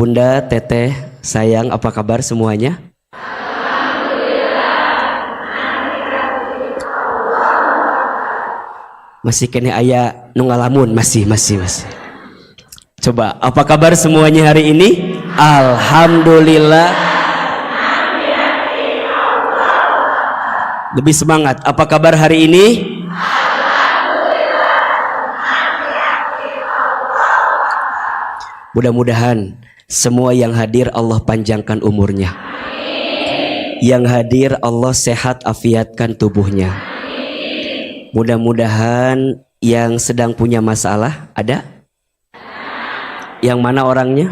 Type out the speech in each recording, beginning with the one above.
Bunda, Teteh, sayang, apa kabar semuanya? Masih kene aya nu ngalamun, masih. Coba, apa kabar semuanya hari ini? Alhamdulillah. Lebih semangat. Apa kabar hari ini? Mudah-mudahan semua yang hadir Allah panjangkan umurnya. Yang hadir Allah sehat afiatkan tubuhnya. Mudah-mudahan yang sedang punya masalah ada? Yang mana orangnya?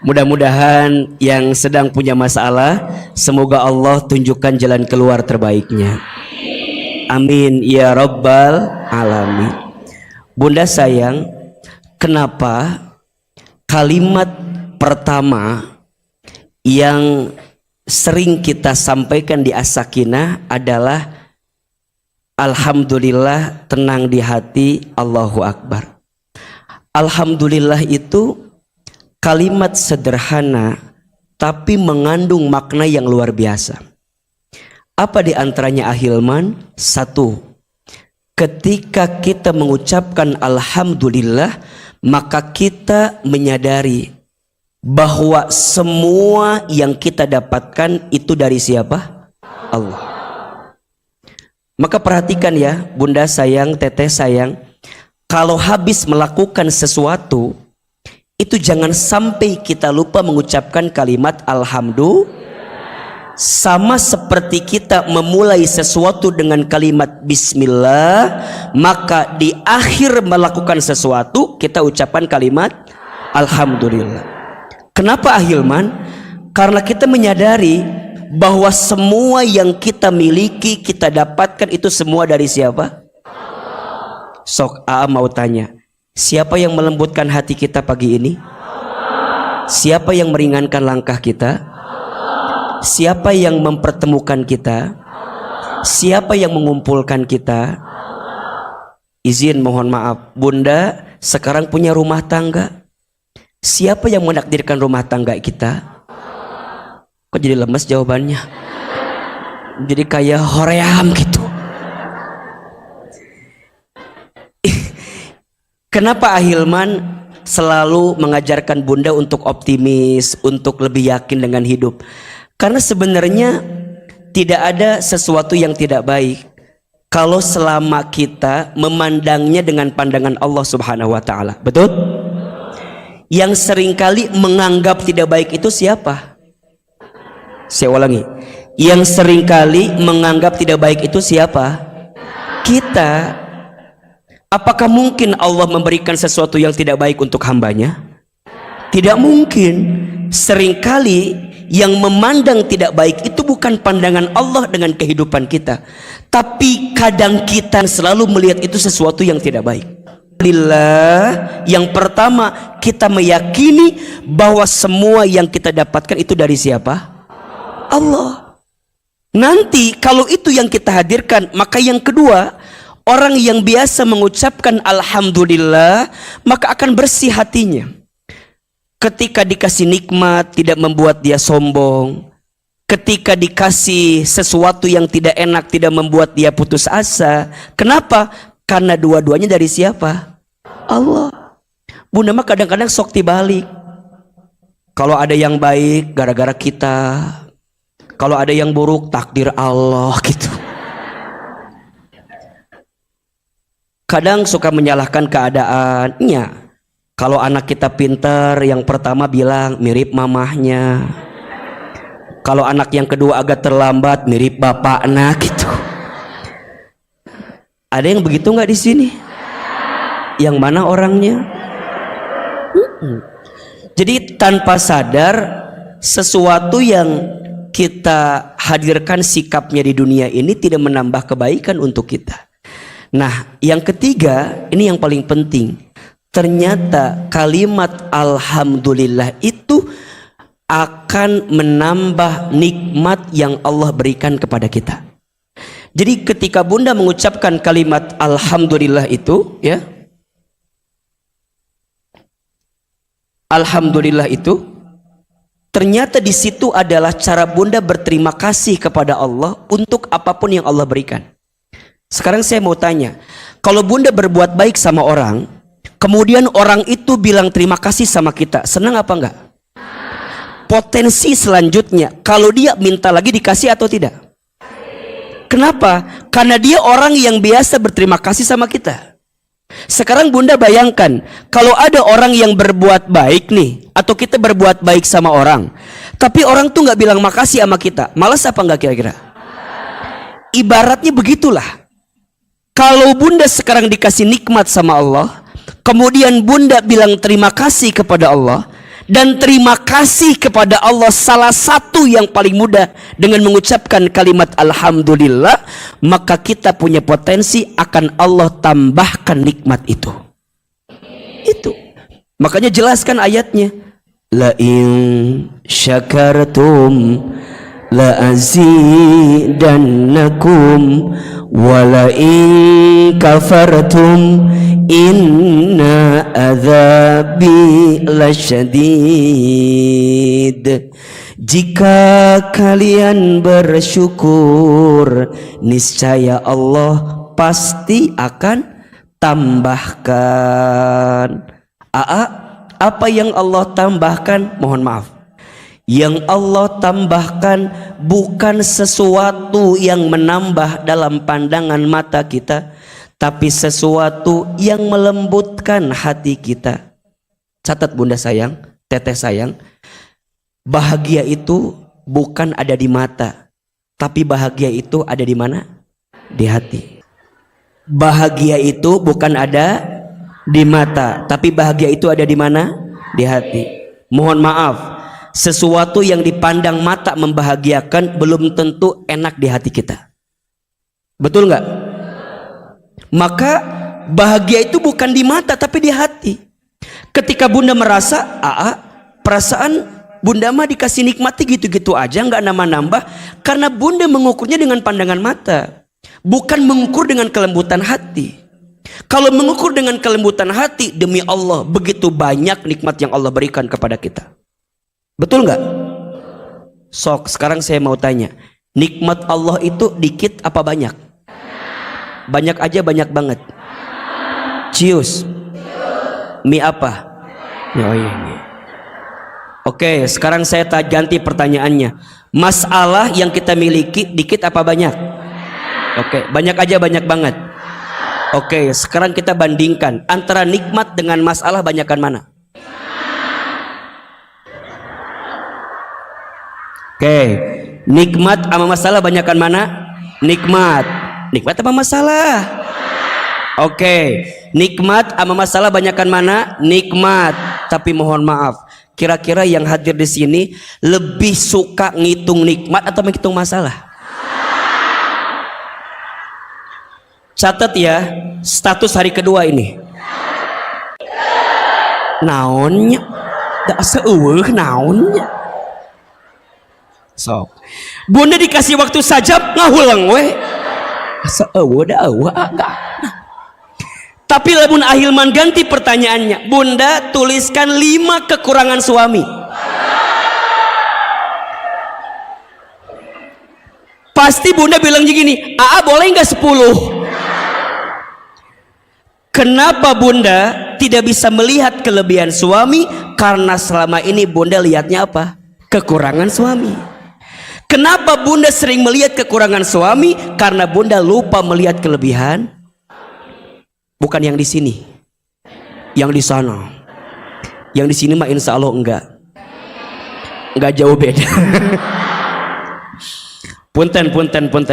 Mudah-mudahan yang sedang punya masalah, semoga Allah tunjukkan jalan keluar terbaiknya. Amin ya rabbal alamin. Bunda sayang, kenapa kalimat pertama yang sering kita sampaikan di As-Sakinah adalah Alhamdulillah, tenang di hati, Allahu Akbar. Alhamdulillah itu kalimat sederhana tapi mengandung makna yang luar biasa. Apa di antaranya Ahilman? Satu, ketika kita mengucapkan Alhamdulillah, maka kita menyadari bahwa semua yang kita dapatkan itu dari siapa? Allah. Maka perhatikan ya, Bunda sayang, Teteh sayang, kalau habis melakukan sesuatu, itu jangan sampai kita lupa mengucapkan kalimat Alhamdulillah. Sama seperti kita memulai sesuatu dengan kalimat Bismillah, maka di akhir melakukan sesuatu kita ucapkan kalimat Alhamdulillah. Kenapa Ahilman? Karena kita menyadari bahwa semua yang kita miliki, kita dapatkan itu semua dari siapa? Sok mau tanya, siapa yang melembutkan hati kita pagi ini? Siapa yang meringankan langkah kita? Siapa yang mempertemukan kita? Siapa yang mengumpulkan kita? Izin mohon maaf, Bunda sekarang punya rumah tangga. Siapa yang menakdirkan rumah tangga kita? Kok jadi lemes jawabannya? Jadi kayak hoream gitu. Kenapa Ahilman selalu mengajarkan Bunda untuk optimis, untuk lebih yakin dengan hidup? Karena sebenarnya tidak ada sesuatu yang tidak baik kalau selama kita memandangnya dengan pandangan Allah Subhanahu wa taala. Betul? Yang seringkali menganggap tidak baik itu siapa? Saya ulangi. Yang seringkali menganggap tidak baik itu siapa? Kita. Apakah mungkin Allah memberikan sesuatu yang tidak baik untuk hambanya? Tidak mungkin. Seringkali yang memandang tidak baik itu bukan pandangan Allah dengan kehidupan kita, tapi kadang kita selalu melihat itu sesuatu yang tidak baik. Alhamdulillah, yang pertama kita meyakini bahwa semua yang kita dapatkan itu dari siapa? Allah. Nanti kalau itu yang kita hadirkan, maka yang kedua, orang yang biasa mengucapkan Alhamdulillah maka akan bersih hatinya. Ketika dikasih nikmat tidak membuat dia sombong. Ketika dikasih sesuatu yang tidak enak tidak membuat dia putus asa. Kenapa? Karena dua-duanya dari siapa? Allah. Bunda mah kadang-kadang sok dibalik. Kalau ada yang baik gara-gara kita. Kalau ada yang buruk takdir Allah gitu. Kadang suka menyalahkan keadaannya. Kalau anak kita pintar, yang pertama bilang mirip mamahnya. Kalau anak yang kedua agak terlambat, mirip bapaknya gitu. Ada yang begitu nggak di sini? Yang mana orangnya? Jadi tanpa sadar sesuatu yang kita hadirkan sikapnya di dunia ini tidak menambah kebaikan untuk kita. Nah, yang ketiga, ini yang paling penting. Ternyata kalimat Alhamdulillah itu akan menambah nikmat yang Allah berikan kepada kita. Jadi ketika Bunda mengucapkan kalimat Alhamdulillah itu, ya, Alhamdulillah itu ternyata di situ adalah cara bunda berterima kasih kepada Allah untuk apapun yang Allah berikan. Sekarang saya mau tanya, kalau bunda berbuat baik sama orang, kemudian orang itu bilang terima kasih sama kita, senang apa enggak? Potensi selanjutnya, kalau dia minta lagi dikasih atau tidak? Kenapa? Karena dia orang yang biasa berterima kasih sama kita. Sekarang bunda bayangkan, kalau ada orang yang berbuat baik nih, atau kita berbuat baik sama orang, tapi orang tuh nggak bilang makasih sama kita, malas apa enggak kira-kira? Ibaratnya begitulah. Kalau bunda sekarang dikasih nikmat sama Allah, kemudian bunda bilang terima kasih kepada Allah, dan terima kasih kepada Allah salah satu yang paling mudah dengan mengucapkan kalimat Alhamdulillah, maka kita punya potensi akan Allah tambahkan nikmat itu. Itu makanya jelaskan ayatnya, la in syakartum la azidannakum wa la in kafartum inna adzabi lasyadid. Jika kalian bersyukur, niscaya Allah pasti akan tambahkan. Apa yang Allah tambahkan? Mohon maaf, yang Allah tambahkan bukan sesuatu yang menambah dalam pandangan mata kita, tapi sesuatu yang melembutkan hati kita. Catat bunda sayang, teteh sayang, bahagia itu bukan ada di mata, tapi bahagia itu ada di mana? Di hati. Bahagia itu bukan ada di mata, tapi bahagia itu ada di mana? Di hati. Mohon maaf, sesuatu yang dipandang mata membahagiakan belum tentu enak di hati kita. Betul nggak? Maka bahagia itu bukan di mata tapi di hati. Ketika bunda merasa perasaan bunda mah dikasih nikmati gitu-gitu aja, nggak nambah-nambah, karena bunda mengukurnya dengan pandangan mata, bukan mengukur dengan kelembutan hati. Kalau mengukur dengan kelembutan hati, demi Allah begitu banyak nikmat yang Allah berikan kepada kita. Betul nggak? Sok, sekarang saya mau tanya, nikmat Allah itu dikit apa banyak? Banyak aja, banyak banget. Cius. Mie apa? Oh iya. Oke, sekarang saya ganti pertanyaannya. Masalah yang kita miliki dikit apa banyak? Oke, banyak aja, banyak banget. Oke, sekarang kita bandingkan antara nikmat dengan masalah, banyakan mana? Oke, nikmat sama masalah banyakan mana? Nikmat. Nikmat apa masalah? Oke, nikmat sama masalah banyakan mana? Nikmat. Tapi mohon maaf, kira-kira yang hadir di sini lebih suka ngitung nikmat atau menghitung masalah? Catat ya, status hari kedua ini. Naonnya? Tak seueuh naonnya. So, bunda dikasih waktu saja ngahulang we. Seueuh da eueuh agak. Tapi lamun Ahilman ganti pertanyaannya, bunda tuliskan 5 kekurangan suami. Pasti bunda bilang begini, boleh nggak 10? Kenapa bunda tidak bisa melihat kelebihan suami? Karena selama ini bunda lihatnya apa? Kekurangan suami. Kenapa bunda sering melihat kekurangan suami? Karena bunda lupa melihat kelebihan. Bukan yang di sini, yang di sana. Yang di sini mah insya Allah enggak jauh beda. Punten.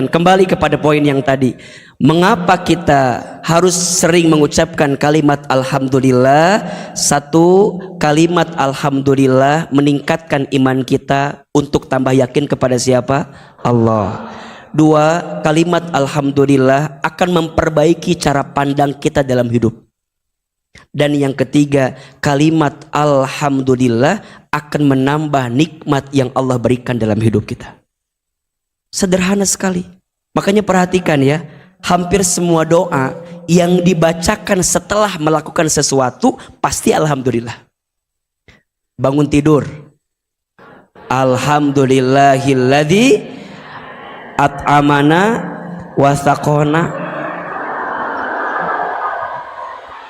Kembali kepada poin yang tadi. Mengapa kita harus sering mengucapkan kalimat Alhamdulillah? Satu, kalimat Alhamdulillah meningkatkan iman kita untuk tambah yakin kepada siapa? Allah. Dua, kalimat Alhamdulillah akan memperbaiki cara pandang kita dalam hidup. Dan yang ketiga, kalimat Alhamdulillah akan menambah nikmat yang Allah berikan dalam hidup kita. Sederhana sekali. Makanya perhatikan ya, hampir semua doa yang dibacakan setelah melakukan sesuatu pasti Alhamdulillah. bangun tidur. Alhamdulillahilladzi at'amana wa saqona.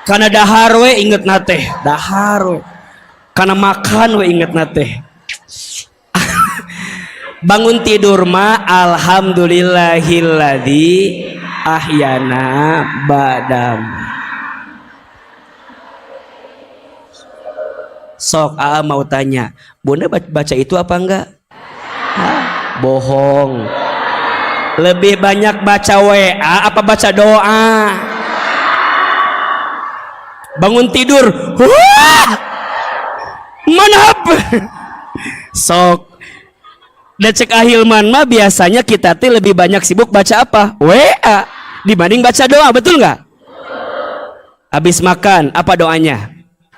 Kana dahar we inget nate, dahar we. Kana makan we inget nate. Bangun tidur mah alhamdulillahilladzi ahyana badam. Sok mau tanya, Bunda baca itu apa enggak? Bohong. Lebih banyak baca WA apa baca doa? Bangun tidur, manap. Sok. Dan cek Ahilman mah biasanya kita tuh lebih banyak sibuk baca apa? WA dibanding baca doa, betul nggak? Habis makan apa doanya?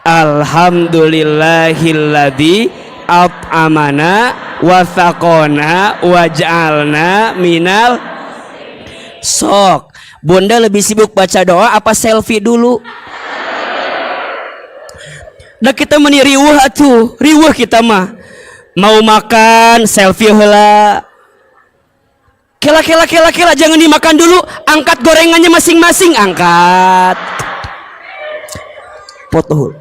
Alhamdulillahilladzi at'amana wa saqona wa ja'alna minal. Sok. Bunda lebih sibuk baca doa apa selfie dulu? Nah kita meni riweuh atuh, riweuh kita mah. Mau makan selfie heula. Kela jangan dimakan dulu, angkat gorengannya masing-masing, angkat. Foto.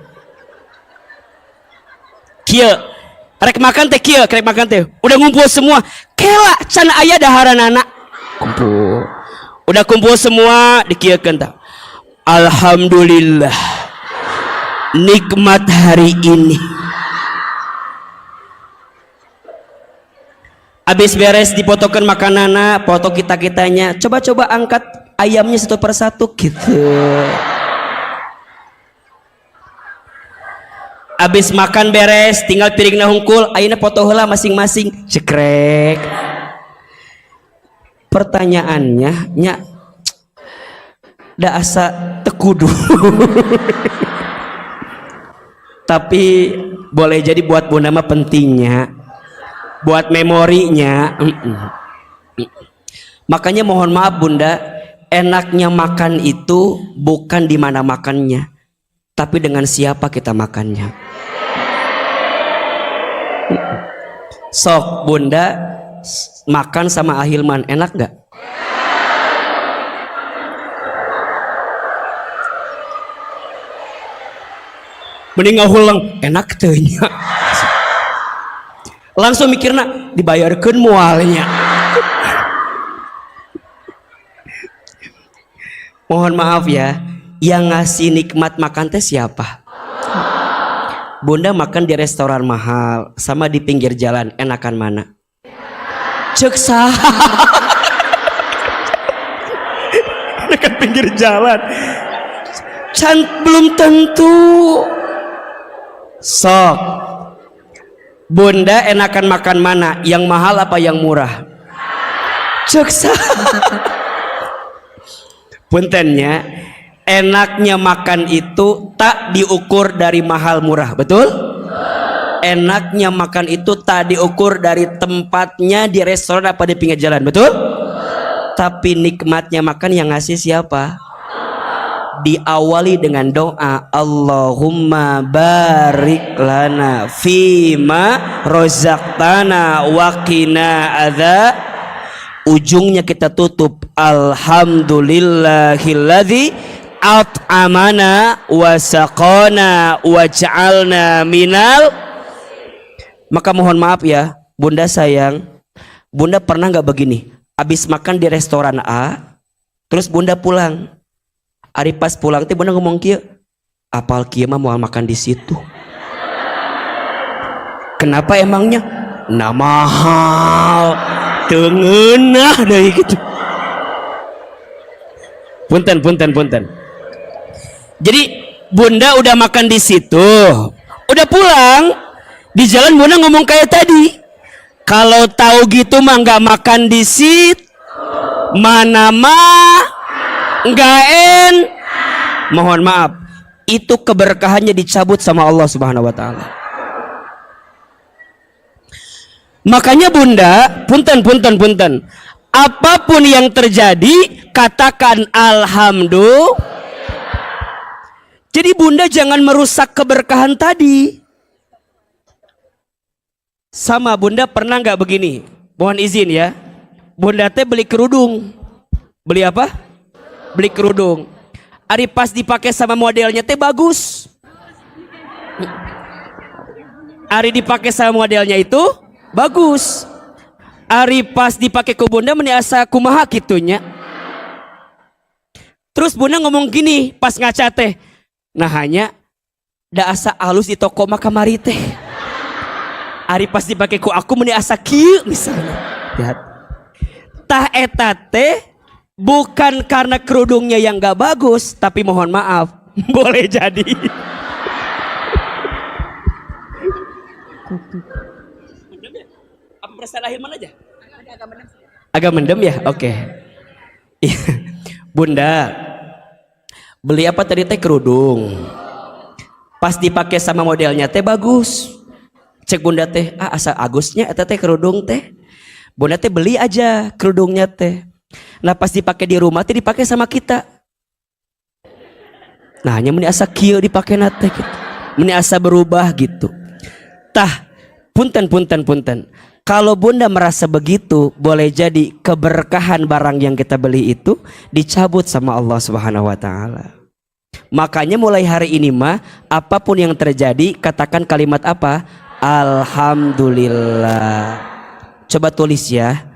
Kieu. Rek makan teh kieu, rek makan teh. Udah ngumpul semua. Kela can aya daharanana. Kumpul. Udah kumpul semua dikieukeun tah. Alhamdulillah. Nikmat hari ini. Habis beres dipotokan makanana, foto kita-kitanya. Coba-coba angkat ayamnya satu persatu gitu. Habis makan beres, tinggal piringna hungkul, ayeuna foto heula masing-masing. Cekrek. Pertanyaannya, nya da asa tekudu. Tapi boleh jadi buat Bunda mah pentingnya, buat memorinya. Makanya mohon maaf Bunda, enaknya makan itu bukan di mana makannya, tapi dengan siapa kita makannya. Sok Bunda makan sama Ahilman enak gak? Mending ngahulang enak tehnya. Langsung mikirna dibayarkeun moalnya. Mohon maaf ya, yang ngasih nikmat makan teh siapa? Bunda makan di restoran mahal sama di pinggir jalan, enakan mana? Cek sah. Enakan pinggir jalan. Belum tentu. Sok. Bunda enakan makan mana? Yang mahal apa yang murah? Cek sah. Puntennya, enaknya makan itu tak diukur dari mahal murah, betul? Enaknya makan itu tak diukur dari tempatnya di restoran apa di pinggir jalan, betul? Tapi nikmatnya makan yang ngasih siapa? Diawali dengan doa, Allahumma barik lana fima rozaqtana wa qina adza. Ujungnya kita tutup, alhamdulillahilladzi at'amana wa saqana wa ja'alna minal. Maka mohon maaf ya Bunda sayang, Bunda pernah nggak begini, habis makan di restoran A terus Bunda pulang, hari pas pulang teh Bunda ngomong kieu, apal kieu mah mau makan di situ. Kenapa emangnya? Nah mahal, tengenah dari gitu. Punten. Jadi Bunda udah makan di situ, udah pulang, di jalan Bunda ngomong kayak tadi, kalau tahu gitu mah nggak makan di situ, mana mah nggak mohon maaf, itu keberkahannya dicabut sama Allah Subhanahu Wa Taala. Makanya Bunda, punten. Apapun yang terjadi, katakan alhamdulillah. Jadi Bunda jangan merusak keberkahan tadi. Sama bunda pernah nggak begini? Mohon izin ya. Bunda teh beli kerudung. Beli apa? Beli kerudung. Ari pas dipakai sama modelnya teh bagus. Ari dipakai sama modelnya itu bagus. Ari pas dipakai ke bunda meniasa kumaha kitunya. Terus bunda ngomong gini pas ngaca teh. Nah hanya da asa halus di toko mah kamari teh. Ari pas dipakai ku aku meniasa kieu misalnya. Lihat. Tah eta teh bukan karena kerudungnya yang gak bagus, tapi mohon maaf, boleh jadi. Apa perasaan lahir mana aja? Agak mendem ya? Oke. Bunda, beli apa tadi teh kerudung. Pas dipakai sama modelnya teh bagus. Cek bunda teh, asa Agusnya eta teh kerudung teh. Bunda teh beli aja kerudungnya teh. Nah pas dipakai di rumah teh dipakai sama kita. Nah hanya meni asa kieu dipakai nate gitu. Meni asa berubah gitu. Tah, punten. Kalau bunda merasa begitu, boleh jadi keberkahan barang yang kita beli itu dicabut sama Allah Subhanahu wa taala. Makanya mulai hari ini mah apapun yang terjadi katakan kalimat apa? Alhamdulillah. Coba tulis ya.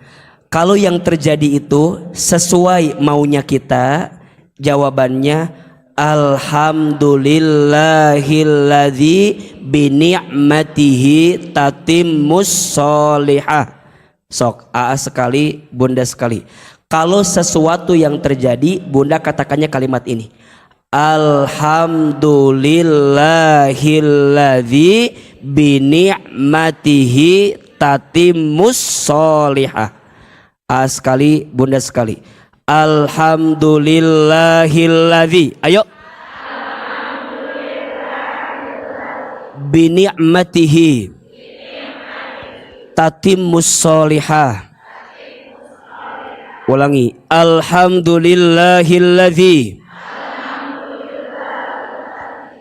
Kalau yang terjadi itu sesuai maunya kita, jawabannya alhamdulillahilladzi bini'matihi tatimmus sholihah. Sok AA sekali, bunda sekali. Kalau sesuatu yang terjadi, bunda katakannya kalimat ini. Alhamdulillahilladzi bini'matihi tatimmus sholihah. A sekali, bunda sekali. Alhamdulillahilladzi. Ayo. Bini'matihi tatimmus sholihah. Ulangi. Alhamdulillahilladzi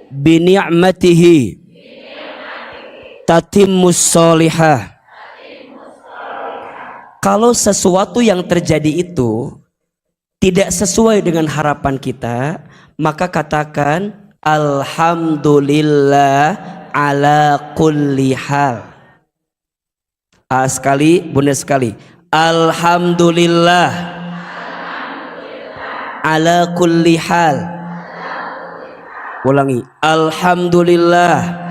bini'matihi tatimmus sholihah. Kalau sesuatu yang terjadi itu tidak sesuai dengan harapan kita, maka katakan alhamdulillah ala kulli hal. A sekali, bunda sekali. Alhamdulillah ala kulli hal. Ulangi. Alhamdulillah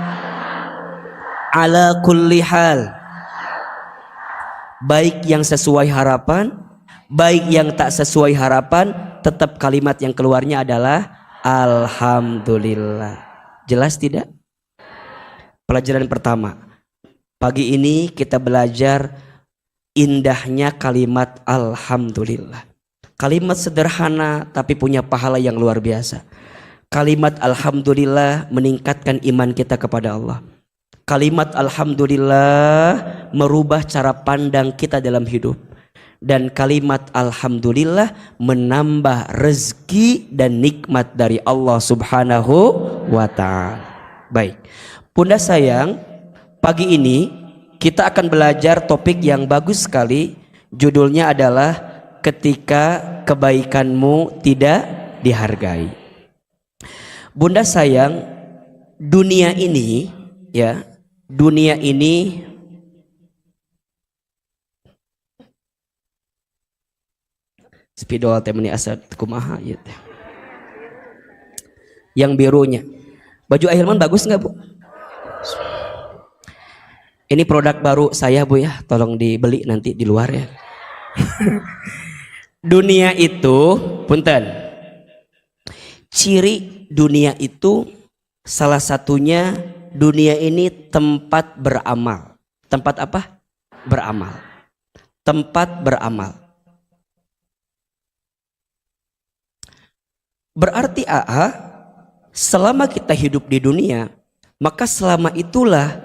ala kulli hal. Baik yang sesuai harapan, baik yang tak sesuai harapan, tetap kalimat yang keluarnya adalah alhamdulillah. Jelas tidak? Pelajaran pertama. Pagi ini kita belajar indahnya kalimat alhamdulillah. Kalimat sederhana tapi punya pahala yang luar biasa. Kalimat alhamdulillah meningkatkan iman kita kepada Allah. Kalimat alhamdulillah merubah cara pandang kita dalam hidup. Dan kalimat alhamdulillah menambah rezeki dan nikmat dari Allah Subhanahu wa ta'ala. Baik, bunda sayang, pagi ini kita akan belajar topik yang bagus sekali. Judulnya adalah ketika kebaikanmu tidak dihargai. Bunda sayang, dunia ini ya, dunia ini spidol temani asal kumaha ya teh. Yang birunya. Baju Ahilman bagus nggak bu? Ini produk baru saya bu ya, tolong dibeli nanti di luar ya. Dunia itu, punten. Ciri dunia itu salah satunya dunia ini tempat beramal. Tempat apa? Beramal. Tempat beramal. Berarti AA, selama kita hidup di dunia, maka selama itulah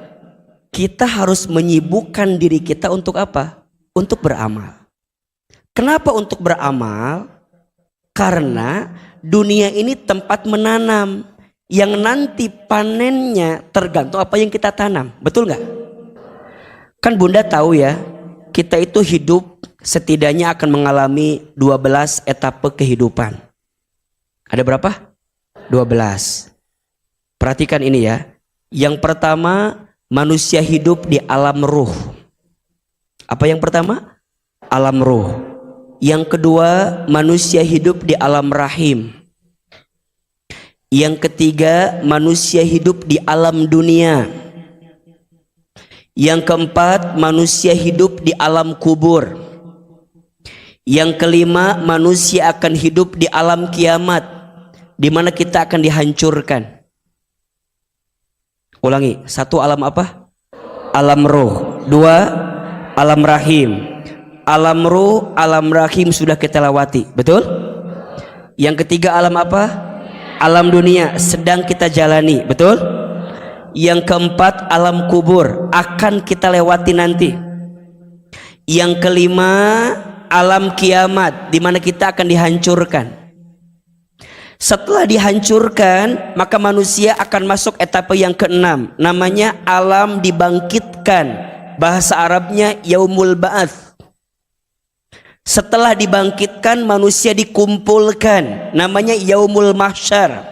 kita harus menyibukkan diri kita untuk apa? Untuk beramal. Kenapa untuk beramal? Karena dunia ini tempat menanam yang nanti panennya tergantung apa yang kita tanam. Betul nggak? Kan Bunda tahu ya, kita itu hidup setidaknya akan mengalami 12 etape kehidupan. Ada berapa? 12. Perhatikan ini ya. Yang pertama, manusia hidup di alam ruh. Apa yang pertama? Alam ruh. Yang kedua, manusia hidup di alam rahim. Yang ketiga, manusia hidup di alam dunia. Yang keempat, manusia hidup di alam kubur. Yang kelima, manusia akan hidup di alam kiamat, di mana kita akan dihancurkan. Ulangi, 1 alam apa? Alam ruh. 2 alam rahim. Alam ruh, alam rahim sudah kita lewati, betul? Yang ketiga alam apa? Alam dunia sedang kita jalani, betul? Yang keempat alam kubur akan kita lewati nanti. Yang kelima alam kiamat, di mana kita akan dihancurkan. Setelah dihancurkan, maka manusia akan masuk etape yang keenam, namanya alam dibangkitkan. Bahasa Arabnya yaumul ba'ats. Setelah dibangkitkan, manusia dikumpulkan, namanya yaumul mahsyar.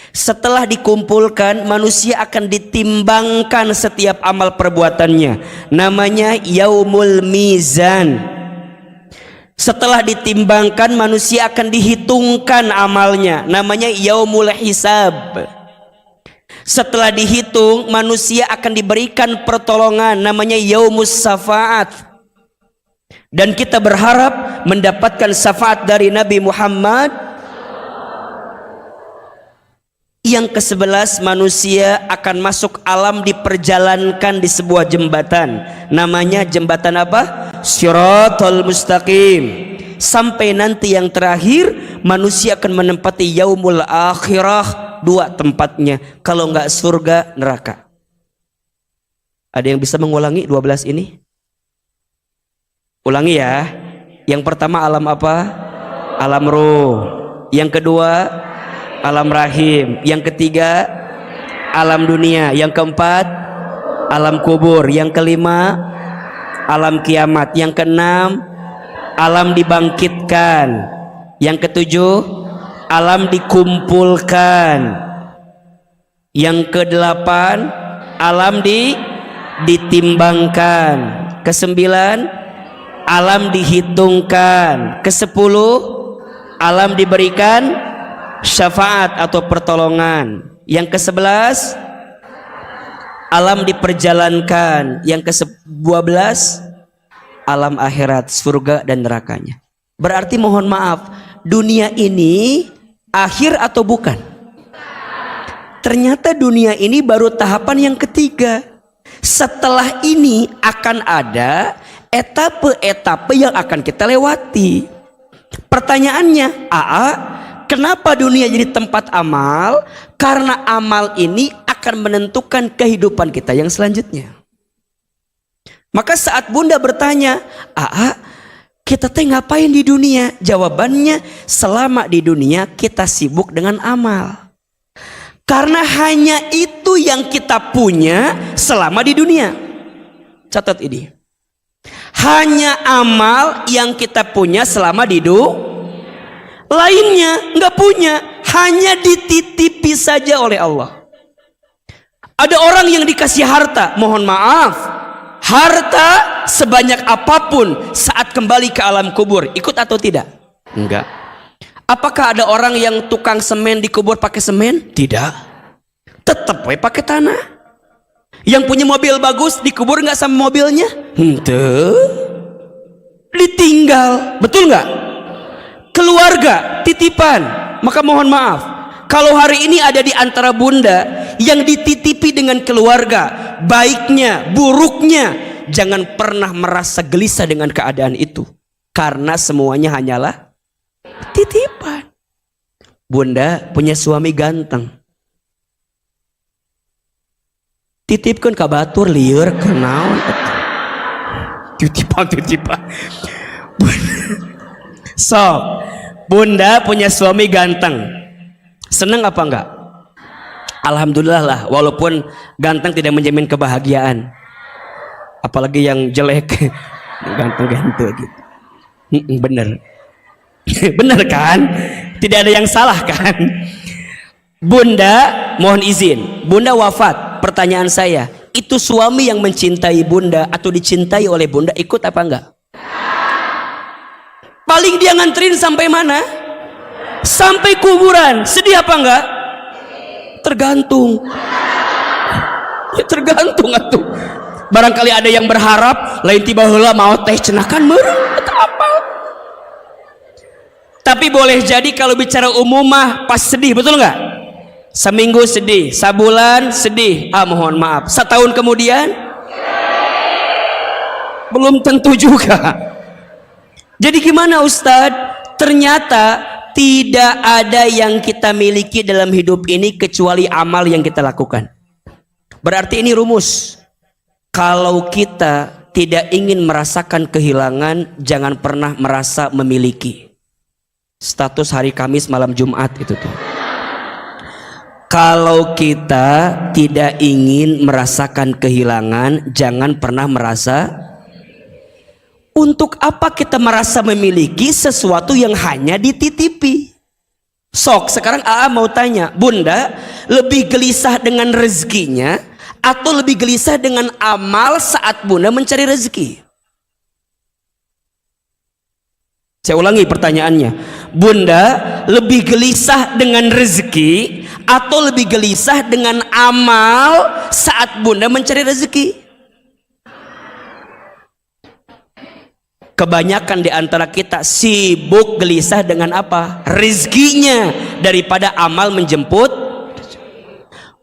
Setelah dikumpulkan, manusia akan ditimbangkan setiap amal perbuatannya, namanya yaumul mizan. Setelah ditimbangkan, manusia akan dihitungkan amalnya, namanya yaumul hisab. Setelah dihitung, manusia akan diberikan pertolongan, namanya yaumus syafaat. Dan kita berharap mendapatkan syafaat dari Nabi Muhammad. Yang ke-11, manusia akan masuk alam diperjalankan di sebuah jembatan, namanya jembatan apa? Shiratal mustaqim. Sampai nanti yang terakhir, manusia akan menempati yaumul akhirah. 2 tempatnya, kalau enggak surga, neraka. Ada yang bisa mengulangi 12 ini? Ulangi ya. Yang pertama alam apa? Alam ruh. Yang kedua alam rahim. Yang ketiga alam dunia. Yang keempat alam kubur. Yang kelima alam kiamat. Yang keenam alam dibangkitkan. Yang ketujuh alam dikumpulkan. Yang kedelapan alam ditimbangkan. Kesembilan alam dihitungkan. Kesepuluh alam diberikan syafaat atau pertolongan. Yang ke-11 alam diperjalankan. Yang ke-12 alam akhirat, surga dan nerakanya. Berarti mohon maaf, dunia ini akhir atau bukan? Ternyata dunia ini baru tahapan yang ketiga. Setelah ini akan ada etape-etape yang akan kita lewati. Pertanyaannya, kenapa dunia jadi tempat amal? Karena amal ini akan menentukan kehidupan kita yang selanjutnya. Maka saat Bunda bertanya, kita teh ngapain di dunia? Jawabannya, selama di dunia kita sibuk dengan amal. Karena hanya itu yang kita punya selama di dunia. Catat ini. Hanya amal yang kita punya selama di dunia. Lainnya nggak punya, hanya dititipi saja oleh Allah. Ada orang yang dikasih harta, mohon maaf, harta sebanyak apapun saat kembali ke alam kubur, ikut atau tidak? Enggak. Apakah ada orang yang tukang semen dikubur pakai semen? Tidak. Tetap pakai tanah. Yang punya mobil bagus dikubur nggak sama mobilnya? Henteu. Ditinggal, betul nggak? Keluarga titipan. Maka mohon maaf, kalau hari ini ada di antara Bunda yang dititipi dengan keluarga, baiknya, buruknya, jangan pernah merasa gelisah dengan keadaan itu, karena semuanya hanyalah titipan. Bunda punya suami ganteng, titipkan ka batur lieur kenaon titipan. So, Bunda punya suami ganteng, seneng apa enggak? Alhamdulillah lah, walaupun ganteng tidak menjamin kebahagiaan. apalagi yang jelek gantung-gantung gitu. Bener. Bener kan? Tidak ada yang salah kan? Bunda, mohon izin, Bunda wafat. Pertanyaan saya, itu suami yang mencintai Bunda atau dicintai oleh Bunda, ikut apa enggak? Paling dia nganterin sampai mana? Sampai kuburan. Sedih apa enggak? Tergantung. Ya tergantung atuh. Barangkali ada yang berharap lain tiba heula mau teh cenakan meureun atau apa. Tapi boleh jadi kalau bicara umum mah pas sedih, betul enggak? Seminggu sedih, sebulan sedih, mohon maaf, setahun kemudian belum tentu juga. Jadi gimana Ustadz? Ternyata tidak ada yang kita miliki dalam hidup ini kecuali amal yang kita lakukan. Berarti ini rumus. Kalau kita tidak ingin merasakan kehilangan, jangan pernah merasa memiliki. Status hari Kamis malam Jumat itu tuh. Kalau kita tidak ingin merasakan kehilangan, jangan pernah merasa. Untuk apa kita merasa memiliki sesuatu yang hanya dititipi? Sok, sekarang mau tanya, Bunda lebih gelisah dengan rezekinya atau lebih gelisah dengan amal saat Bunda mencari rezeki? Saya ulangi pertanyaannya, Bunda lebih gelisah dengan rezeki atau lebih gelisah dengan amal saat Bunda mencari rezeki? Kebanyakan di antara kita sibuk gelisah dengan apa? Rezekinya daripada amal menjemput.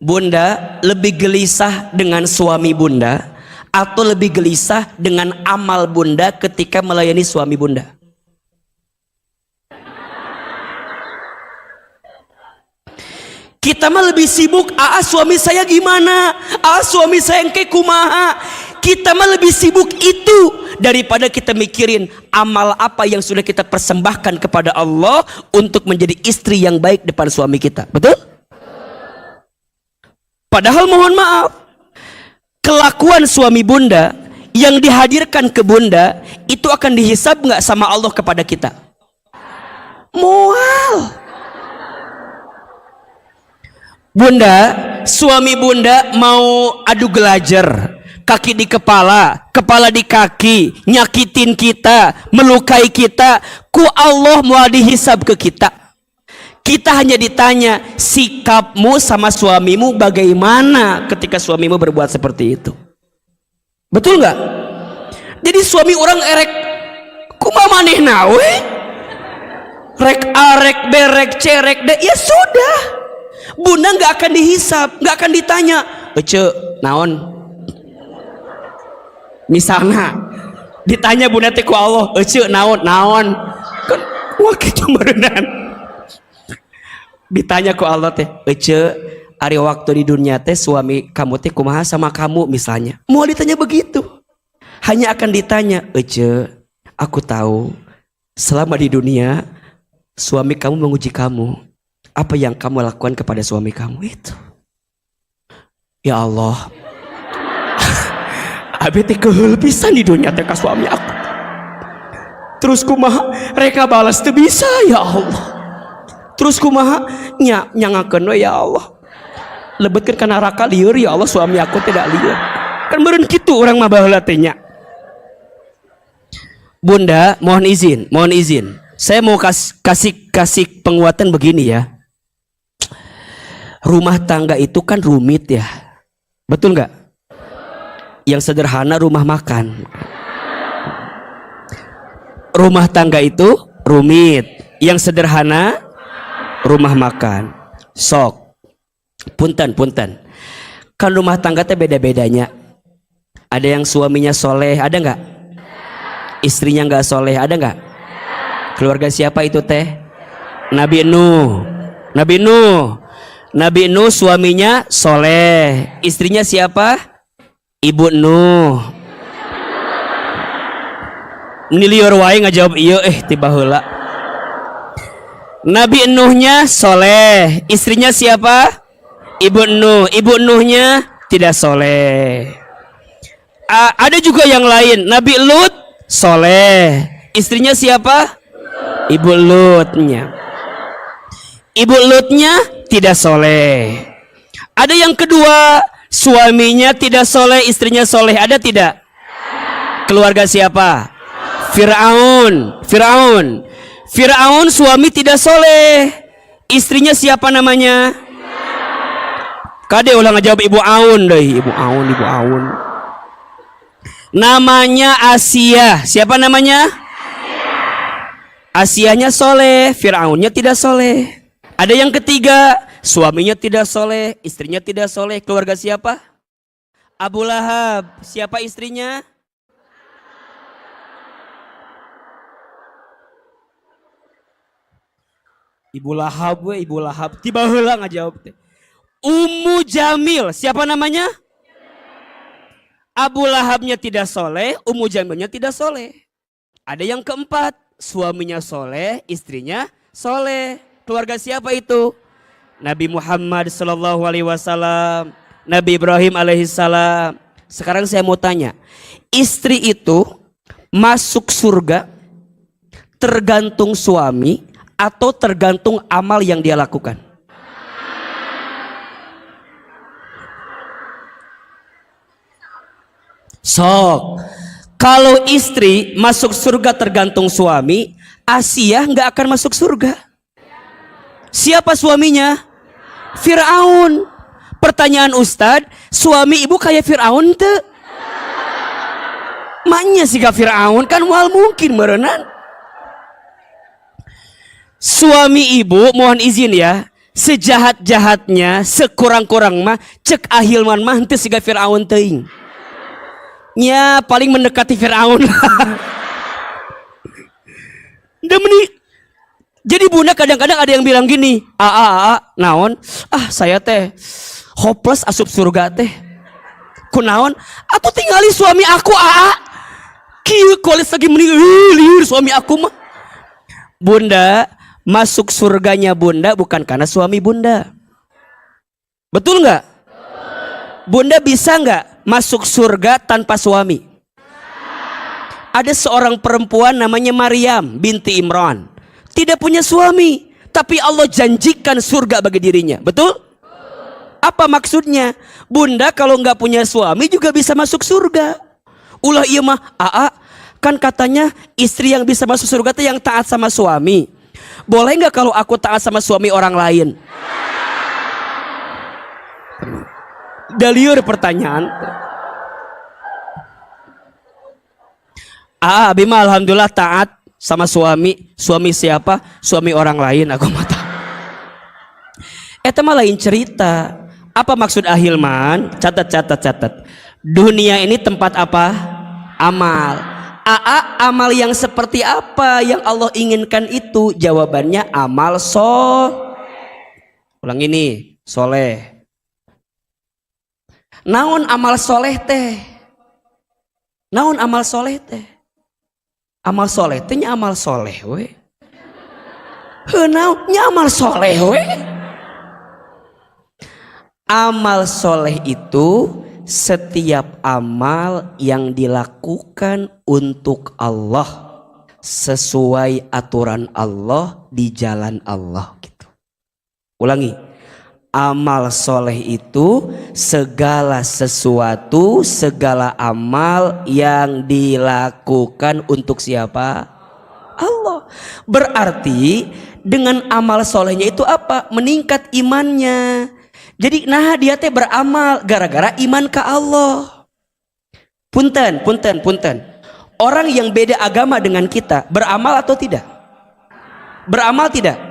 Bunda lebih gelisah dengan suami Bunda atau lebih gelisah dengan amal Bunda ketika melayani suami Bunda? Kita mah lebih sibuk, suami saya gimana? Suami saya engke kumaha? Kita mah lebih sibuk itu daripada kita mikirin amal apa yang sudah kita persembahkan kepada Allah untuk menjadi istri yang baik depan suami kita. Betul? Padahal mohon maaf, kelakuan suami Bunda yang dihadirkan ke Bunda itu akan dihisab nggak sama Allah kepada kita? Mual. Bunda, suami Bunda mau adu gelajar, kaki di kepala, kepala di kaki, nyakitin kita, melukai kita, ku Allah mau dihisab ke kita. Kita hanya ditanya, sikapmu sama suamimu bagaimana ketika suamimu berbuat seperti itu? Betul nggak? Jadi suami orang erek, kumaha maneh nawe? Rek arek berek cerek deh, ya sudah. Bunda nggak akan dihisab, nggak akan ditanya, ece naon? Misalnya ditanya Bunda teh ku Allah, ece naon kan wah kitu meureunnan. Ditanya ku Allah teh, ece ari waktu di dunia teh suami kamu teh kumaha sama kamu misalnya. Mau ditanya begitu. Hanya akan ditanya, ece aku tahu selama di dunia suami kamu menguji kamu. Apa yang kamu lakukan kepada suami kamu itu? Ya Allah, abi teh keheul pisan di dunia teh ka suami aku. Terus kumaha reka balas teu bisa ya Allah. Terus kumaha nyangakeun we ya Allah. Lebetkeun ka neraka lieur ya Allah, suami aku tidak lieur. Kan meureun kitu urang mah baheula teh nya. Bunda, mohon izin. Saya mau kasih penguatan begini ya. Rumah tangga itu kan rumit ya, betul nggak? Yang sederhana rumah makan. Rumah tangga itu rumit, yang sederhana rumah makan. Sok, punten. Kan rumah tangga teh beda-bedanya. Ada yang suaminya soleh, ada nggak? Istrinya nggak soleh, ada nggak? Keluarga siapa itu teh? Nabi Nuh suaminya soleh, istrinya siapa? Ibu Nuh. Ini liur wae ngajawab iya tiba heula. Nabi Nuhnya soleh, istrinya siapa? Ibu Nuh. Ibu Nuhnya tidak soleh. Ada juga yang lain. Nabi Lut soleh. Istrinya siapa? Ibu Lutnya. Ibu Lutnya tidak soleh. Ada yang kedua, suaminya tidak soleh, istrinya soleh. Ada tidak? Keluarga siapa? Fir'aun. Fir'aun suami tidak soleh. Istrinya siapa namanya? Kade ulang ngejawab Ibu Aun deh. Ibu Aun. Namanya Asia. Siapa namanya? Asianya soleh, Fir'aunnya tidak soleh. Ada yang ketiga, suaminya tidak soleh, istrinya tidak soleh. Keluarga siapa? Abu Lahab. Siapa istrinya? Ibu Lahab. Tiba heula ngajawab teh. Ummu Jamil. Siapa namanya? Abu Lahabnya tidak soleh, Ummu Jamilnya tidak soleh. Ada yang keempat, suaminya soleh, istrinya soleh. Keluarga siapa itu? Nabi Muhammad sallallahu alaihi wasallam, Nabi Ibrahim alaihissalam. Sekarang saya mau tanya, istri itu masuk surga tergantung suami atau tergantung amal yang dia lakukan? Sok, kalau istri masuk surga tergantung suami, Asia nggak akan masuk surga. Siapa suaminya? Fir'aun. Pertanyaan Ustadz, suami ibu kayak Fir'aun tuh? Maknya sih Fir'aun kan wal mungkin merenan. Suami ibu mohon izin ya, sejahat-jahatnya, sekurang-kurang mah cek ahilman mah henteu siga Fir'aun teuing. Nya paling mendekati Fir'aun. Jadi bunda kadang-kadang ada yang bilang gini, naon? Saya teh hopeless asup surga teh. Kunaon? Atuh tinggali suami aku kieu kolis lagi mending liur suami aku mah. Bunda masuk surganya bunda bukan karena suami bunda. Betul nggak? Bunda bisa nggak masuk surga tanpa suami? Ada seorang perempuan namanya Maryam binti Imran, tidak punya suami, tapi Allah janjikan surga bagi dirinya. Betul? Apa maksudnya? Bunda kalau nggak punya suami juga bisa masuk surga. Ulah iya mah, kan katanya istri yang bisa masuk surga itu yang taat sama suami. Boleh nggak kalau aku taat sama suami orang lain? Daliur pertanyaan. Abi mah alhamdulillah taat sama suami. Suami siapa? Suami orang lain. Aku mata. Eta mah lain cerita. Apa maksud ahilman? Catat. Dunia ini tempat apa? Amal. Amal yang seperti apa yang Allah inginkan itu? Jawabannya amal Ulang ini, soleh. Naon amal soleh teh? Naon amal soleh teh? Amal soleh teh nya amal soleh we. Heunaon nya amal soleh we. Amal soleh itu setiap amal yang dilakukan untuk Allah sesuai aturan Allah di jalan Allah gitu. Ulangi. Amal soleh itu segala sesuatu, segala amal yang dilakukan untuk siapa? Allah. Berarti dengan amal solehnya itu apa? Meningkat imannya. Jadi nah dia teh beramal gara-gara iman ke Allah. Punten. Orang yang beda agama dengan kita beramal atau tidak? Beramal tidak?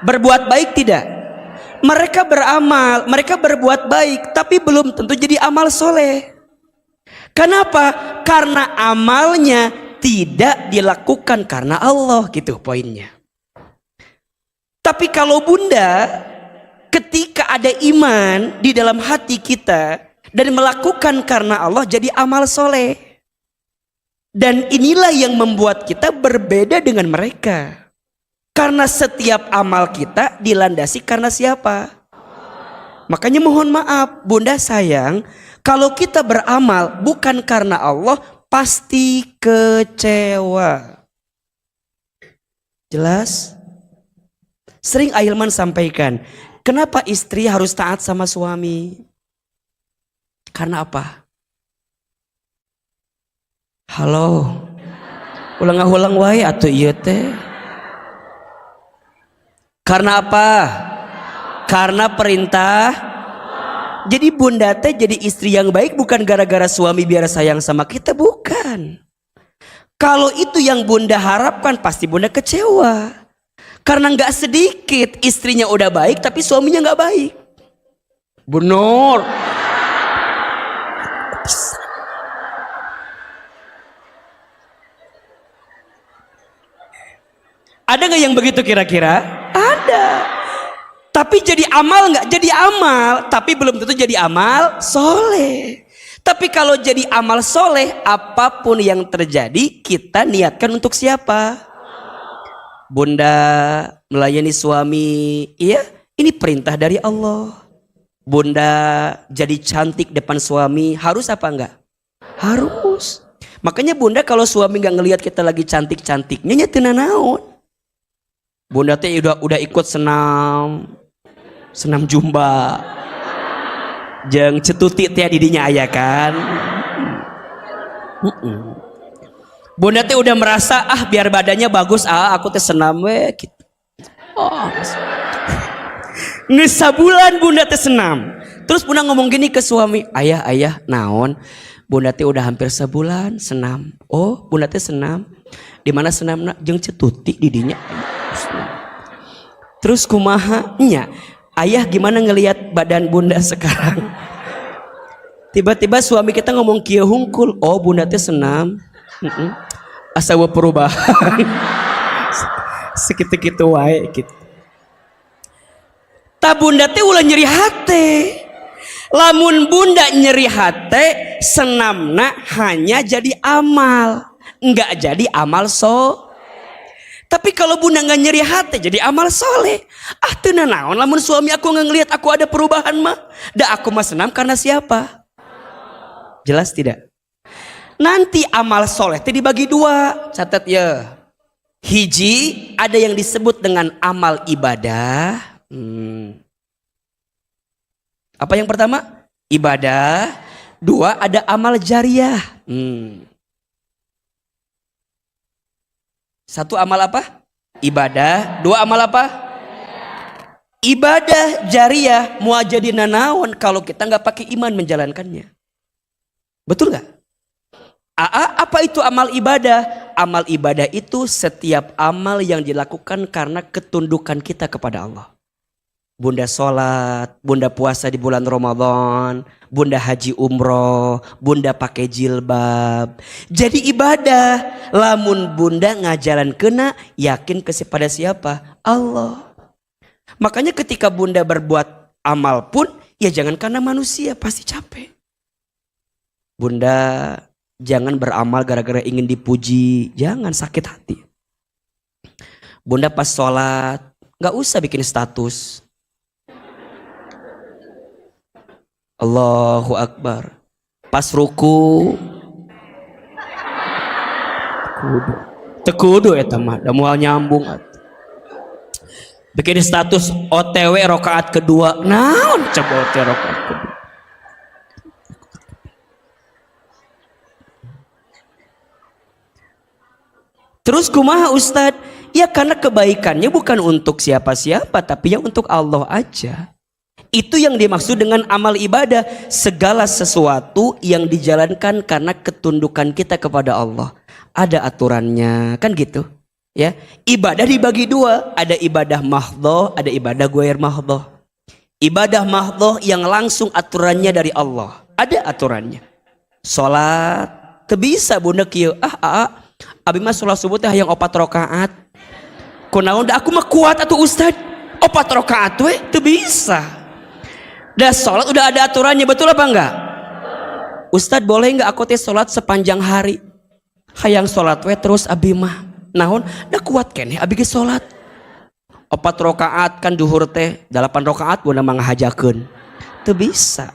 Berbuat baik tidak? Mereka beramal, mereka berbuat baik, tapi belum tentu jadi amal soleh. Kenapa? Karena amalnya tidak dilakukan karena Allah, gitu poinnya. Tapi kalau bunda, ketika ada iman di dalam hati kita dan melakukan karena Allah, jadi amal soleh. Dan inilah yang membuat kita berbeda dengan mereka. Karena setiap amal kita dilandasi karena siapa? Makanya mohon maaf bunda sayang, kalau kita beramal bukan karena Allah pasti kecewa. Jelas? Sering Ailman sampaikan, kenapa istri harus taat sama suami? Karena apa? Halo, ulang wae atuh ieu teh. Karena apa? Karena perintah. Jadi bunda teh jadi istri yang baik bukan gara-gara suami biar sayang sama kita, bukan. Kalau itu yang bunda harapkan pasti bunda kecewa. Karena nggak sedikit istrinya udah baik tapi suaminya nggak baik. Benar. Ada nggak yang begitu kira-kira? Ada. Tapi jadi amal nggak? Jadi amal, tapi belum tentu jadi amal soleh. Tapi kalau jadi amal soleh, apapun yang terjadi kita niatkan untuk siapa? Bunda melayani suami, iya, ini perintah dari Allah. Bunda jadi cantik depan suami, harus apa enggak? Harus. Makanya bunda kalau suami nggak ngelihat kita lagi cantik-cantiknya, teu naon. Bunda teh udah ikut senam jumba, jeung cetuti teh didinya aya kan. Bunda teh udah merasa biar badannya bagus, aku teh senam we gitu. Geus sabulan bunda teh senam. Terus bunda ngomong gini ke suami, ayah naon? Bunda teh udah hampir sebulan senam. Oh bunda teh senam. Di mana senamna? Jeung cetuti didinya. Terus kumaha nya? Ayah gimana ngelihat badan bunda sekarang? Tiba-tiba suami kita ngomong kieu hungkul. Oh bunda teh senam. Asa perubahan. Sekitu-kitu wae gitu. Ta bunda teh ulah nyeri hate. Lamun bunda nyeri hate, senamna hanya jadi amal, enggak jadi amal Tapi kalau bunda nggak nyeri hati jadi amal soleh. Teu naon lamun suami aku nggak ngelihat aku ada perubahan mah. Da aku mah senam karena siapa? Jelas tidak? Nanti amal soleh itu dibagi dua. Catat ya. Hiji ada yang disebut dengan amal ibadah. Apa yang pertama? Ibadah. Dua ada amal jariah. Satu amal apa? Ibadah. Dua amal apa? Ibadah jariah mau jadi nanaon kalau kita nggak pakai iman menjalankannya. Betul nggak? Apa itu amal ibadah? Amal ibadah itu setiap amal yang dilakukan karena ketundukan kita kepada Allah. Bunda sholat, bunda puasa di bulan Ramadan, bunda haji umroh, bunda pakai jilbab. Jadi ibadah. Lamun bunda ngajalan kena, yakin kepada siapa? Allah. Makanya ketika bunda berbuat amal pun, ya jangan karena manusia, pasti capek. Bunda jangan beramal gara-gara ingin dipuji, jangan sakit hati. Bunda pas sholat, gak usah bikin status. Allahu Akbar. Pas ruku tekudu eta mah da moal nyambung. Bikin status OTW rakaat kedua. Naon coba OTW rakaat kedua? Terus kumaha Ustad? Ya karena kebaikannya bukan untuk siapa-siapa tapi yang untuk Allah aja. Itu yang dimaksud dengan amal ibadah. Segala sesuatu yang dijalankan karena ketundukan kita kepada Allah. Ada aturannya, kan gitu. Ya, ibadah dibagi dua. Ada ibadah mahdhah, ada ibadah ghair mahdhah. Ibadah mahdhah yang langsung aturannya dari Allah. Ada aturannya. Salat, teu bisa bunda kieu. Abi mah salat subuh teh hayang 4 rakaat. Kunaon da aku mah kuat atuh Ustad. 4 rakaat we teu bisa. Dah sholat udah ada aturannya, betul apa enggak? Ustadz boleh enggak aku teh sholat sepanjang hari? Hayang sholat we terus abi mah naon? Dah kuat keneh abi ge sholat 4 rakaat kan duhur teh 8 rakaat bunda mah ngahajakeun. Teu bisa.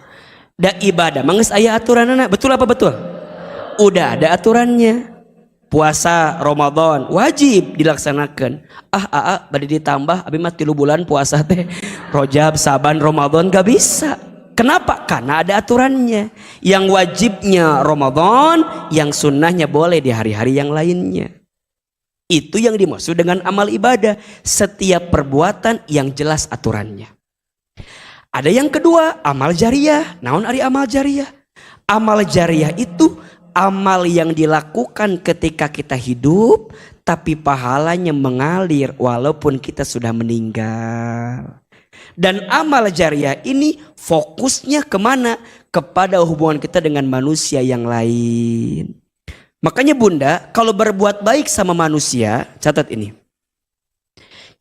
Da ibadah manggeus aya aturanna, betul apa betul? Udah ada aturannya. Puasa Ramadan wajib dilaksanakan. Bade ditambah abi mah 3 bulan puasa teh. Rajab, Saban, Ramadan gak bisa. Kenapa? Karena ada aturannya. Yang wajibnya Ramadan, yang sunnahnya boleh di hari-hari yang lainnya. Itu yang dimaksud dengan amal ibadah. Setiap perbuatan yang jelas aturannya. Ada yang kedua, amal jariyah. Naon ari amal jariyah? Amal jariyah itu amal yang dilakukan ketika kita hidup, tapi pahalanya mengalir walaupun kita sudah meninggal. Dan amal jariyah ini fokusnya kemana? Kepada hubungan kita dengan manusia yang lain. Makanya bunda, kalau berbuat baik sama manusia, catat ini.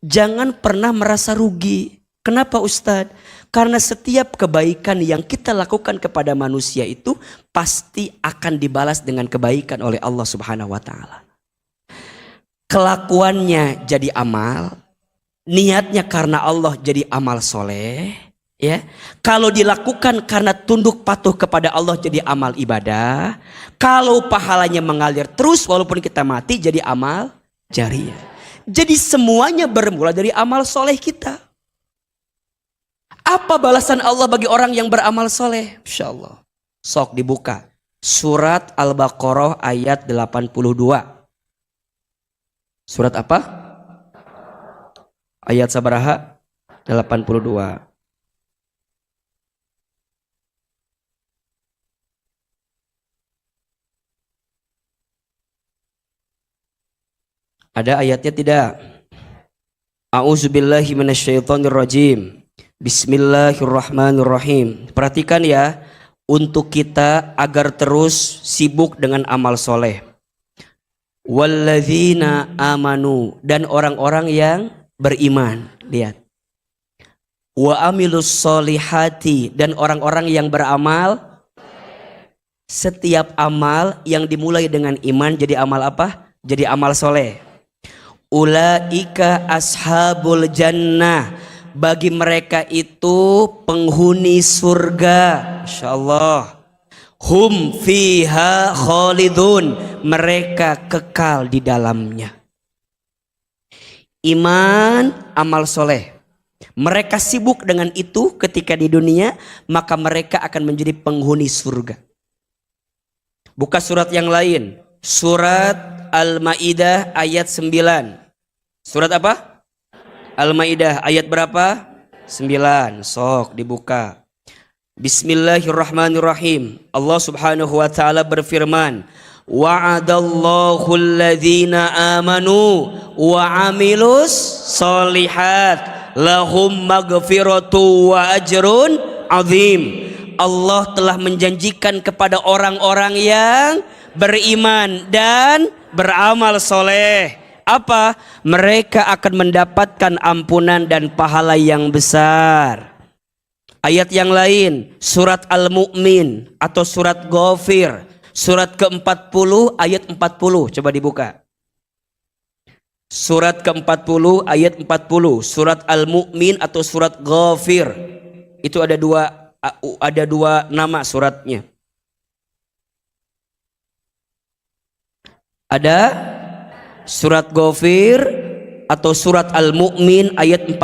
Jangan pernah merasa rugi. Kenapa Ustadz? Karena setiap kebaikan yang kita lakukan kepada manusia itu pasti akan dibalas dengan kebaikan oleh Allah Subhanahu wa taala. Kelakuannya jadi amal, niatnya karena Allah jadi amal soleh, ya. Kalau dilakukan karena tunduk patuh kepada Allah jadi amal ibadah. Kalau pahalanya mengalir terus walaupun kita mati jadi amal jariyah. Jadi semuanya bermula dari amal soleh kita. Apa balasan Allah bagi orang yang beramal soleh? Insya Allah. Sok dibuka. Surat Al-Baqarah ayat 82. Surat apa? Ayat sabaraha? 82. Ada ayatnya tidak? A'udzubillahi minasyaitonirrajim. Bismillahirrahmanirrahim. Perhatikan ya, untuk kita agar terus sibuk dengan amal soleh. Walladzina amanu, dan orang-orang yang beriman. Lihat. Wa amilus solihati, dan orang-orang yang beramal. Setiap amal yang dimulai dengan iman jadi amal apa? Jadi amal soleh. Ulaika ashabul jannah, bagi mereka itu penghuni surga. Insyaallah. Hum fiha khalidun, mereka kekal di dalamnya. Iman, amal soleh. Mereka sibuk dengan itu ketika di dunia, maka mereka akan menjadi penghuni surga. Buka surat yang lain. Surat Al-Maidah ayat 9. Surat apa? Al-Maidah ayat berapa? 9. Sok dibuka. Bismillahirrahmanirrahim. Allah Subhanahu wa taala berfirman, wa'adallahu alladhina amanu wa amilus solihat lahum maghfiratu wa ajrun azim. Allah telah menjanjikan kepada orang-orang yang beriman dan beramal soleh. Apa? Mereka akan mendapatkan ampunan dan pahala yang besar. Ayat yang lain, surat Al-Mu'min atau surat Ghafir, surat ke-40 ayat 40. Coba dibuka. Surat ke-40 ayat 40, surat Al-Mu'min atau surat Ghafir. Itu ada dua nama suratnya. Ada surat Ghafir atau surat Al-Mu'min ayat 40.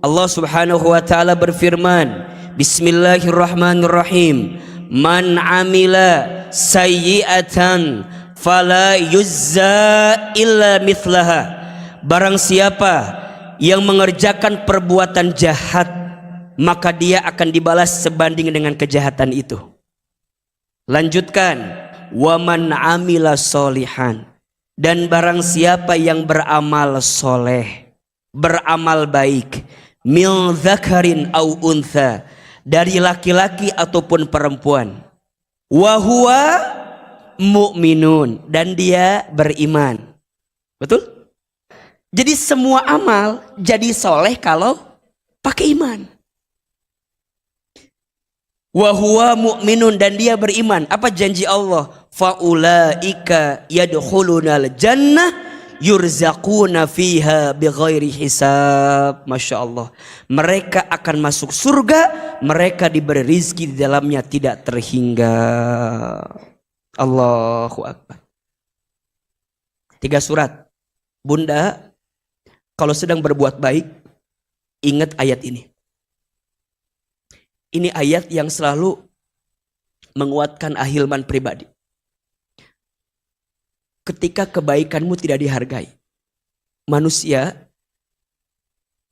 Allah Subhanahu wa taala berfirman, Bismillahirrahmanirrahim. Man amila sayyi'atan fala yuzza illa mithlaha. Barang siapa yang mengerjakan perbuatan jahat, maka dia akan dibalas sebanding dengan kejahatan itu. Lanjutkan, wa man amila solihan, dan barang siapa yang beramal soleh, beramal baik, min dzakarin au untha, dari laki-laki ataupun perempuan, wa huwa mu'minun, dan dia beriman. Betul? Jadi semua amal jadi soleh kalau pakai iman. Wa huwa mu'minun, dan dia beriman. Apa janji Allah? Faulaika yadkhulunal jannah yurzaquna fiha bighairi hisab. Masya Allah, mereka akan masuk surga, mereka diberi rizki di dalamnya tidak terhingga. Allahu Akbar. 3 surat. Bunda, kalau sedang berbuat baik, ingat ayat ini. Ini ayat yang selalu menguatkan Ahilman pribadi. Ketika kebaikanmu tidak dihargai, manusia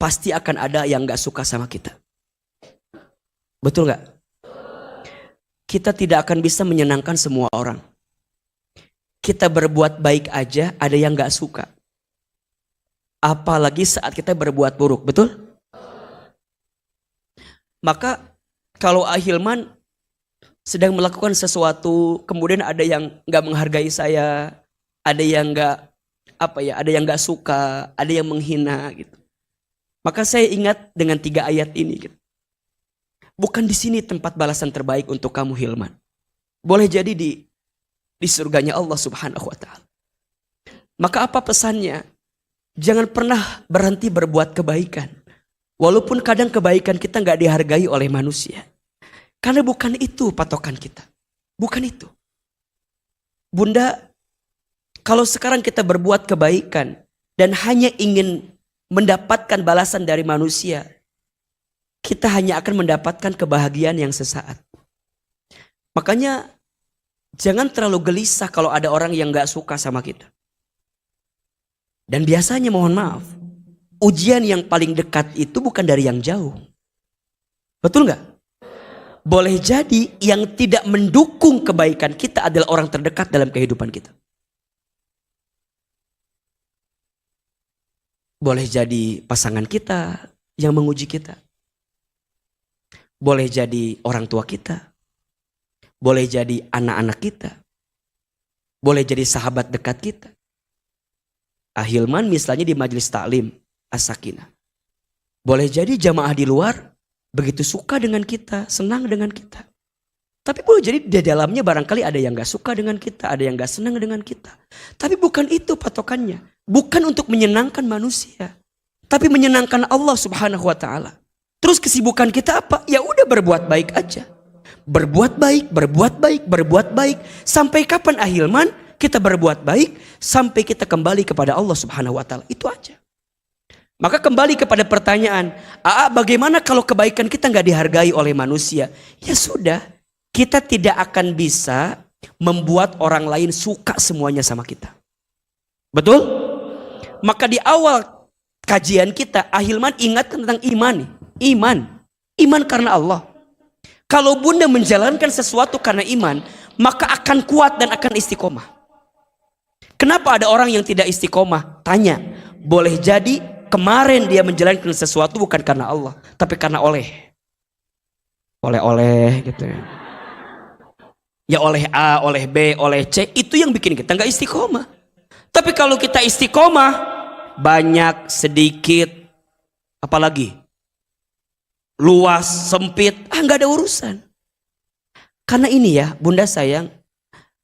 pasti akan ada yang gak suka sama kita. Betul gak? Kita tidak akan bisa menyenangkan semua orang. Kita berbuat baik aja ada yang gak suka. Apalagi saat kita berbuat buruk, betul? Maka kalau Ahilman sedang melakukan sesuatu, kemudian ada yang gak menghargai saya, ada yang ada yang gak suka, ada yang menghina gitu. Maka saya ingat dengan 3 ayat ini gitu. Bukan di sini tempat balasan terbaik untuk kamu Hilman. Boleh jadi di surganya Allah Subhanahu wa taala. Maka apa pesannya? Jangan pernah berhenti berbuat kebaikan. Walaupun kadang kebaikan kita gak dihargai oleh manusia. Karena bukan itu patokan kita. Bukan itu. Bunda, kalau sekarang kita berbuat kebaikan dan hanya ingin mendapatkan balasan dari manusia, kita hanya akan mendapatkan kebahagiaan yang sesaat. Makanya jangan terlalu gelisah kalau ada orang yang gak suka sama kita. Dan biasanya mohon maaf, ujian yang paling dekat itu bukan dari yang jauh. Betul gak? Boleh jadi yang tidak mendukung kebaikan kita adalah orang terdekat dalam kehidupan kita. Boleh jadi pasangan kita yang menguji kita. Boleh jadi orang tua kita. Boleh jadi anak-anak kita. Boleh jadi sahabat dekat kita. Ahilman misalnya di majelis taklim As-Sakinah. Boleh jadi jamaah di luar begitu suka dengan kita, senang dengan kita. Tapi boleh jadi di dalamnya barangkali ada yang gak suka dengan kita, ada yang gak senang dengan kita. Tapi bukan itu patokannya. Bukan untuk menyenangkan manusia, tapi menyenangkan Allah Subhanahu wa taala. Terus kesibukan kita apa? Ya udah berbuat baik aja. Berbuat baik, berbuat baik, berbuat baik. Sampai kapan Ahilman kita berbuat baik? Sampai kita kembali kepada Allah Subhanahu wa taala. Itu aja. Maka kembali kepada pertanyaan, bagaimana kalau kebaikan kita gak dihargai oleh manusia? Ya sudah, kita tidak akan bisa membuat orang lain suka semuanya sama kita. Betul? Maka di awal kajian kita, Ahilman ingatkan tentang iman. Iman karena Allah. Kalau bunda menjalankan sesuatu karena iman, maka akan kuat dan akan istiqomah. Kenapa ada orang yang tidak istiqomah? Tanya. Boleh jadi kemarin dia menjalankan sesuatu bukan karena Allah, tapi karena oleh gitu ya. Ya oleh A, oleh B, oleh C, itu yang bikin kita nggak istiqomah. Tapi kalau kita istiqomah, banyak, sedikit, apalagi luas, sempit, nggak ada urusan. Karena ini ya, bunda sayang,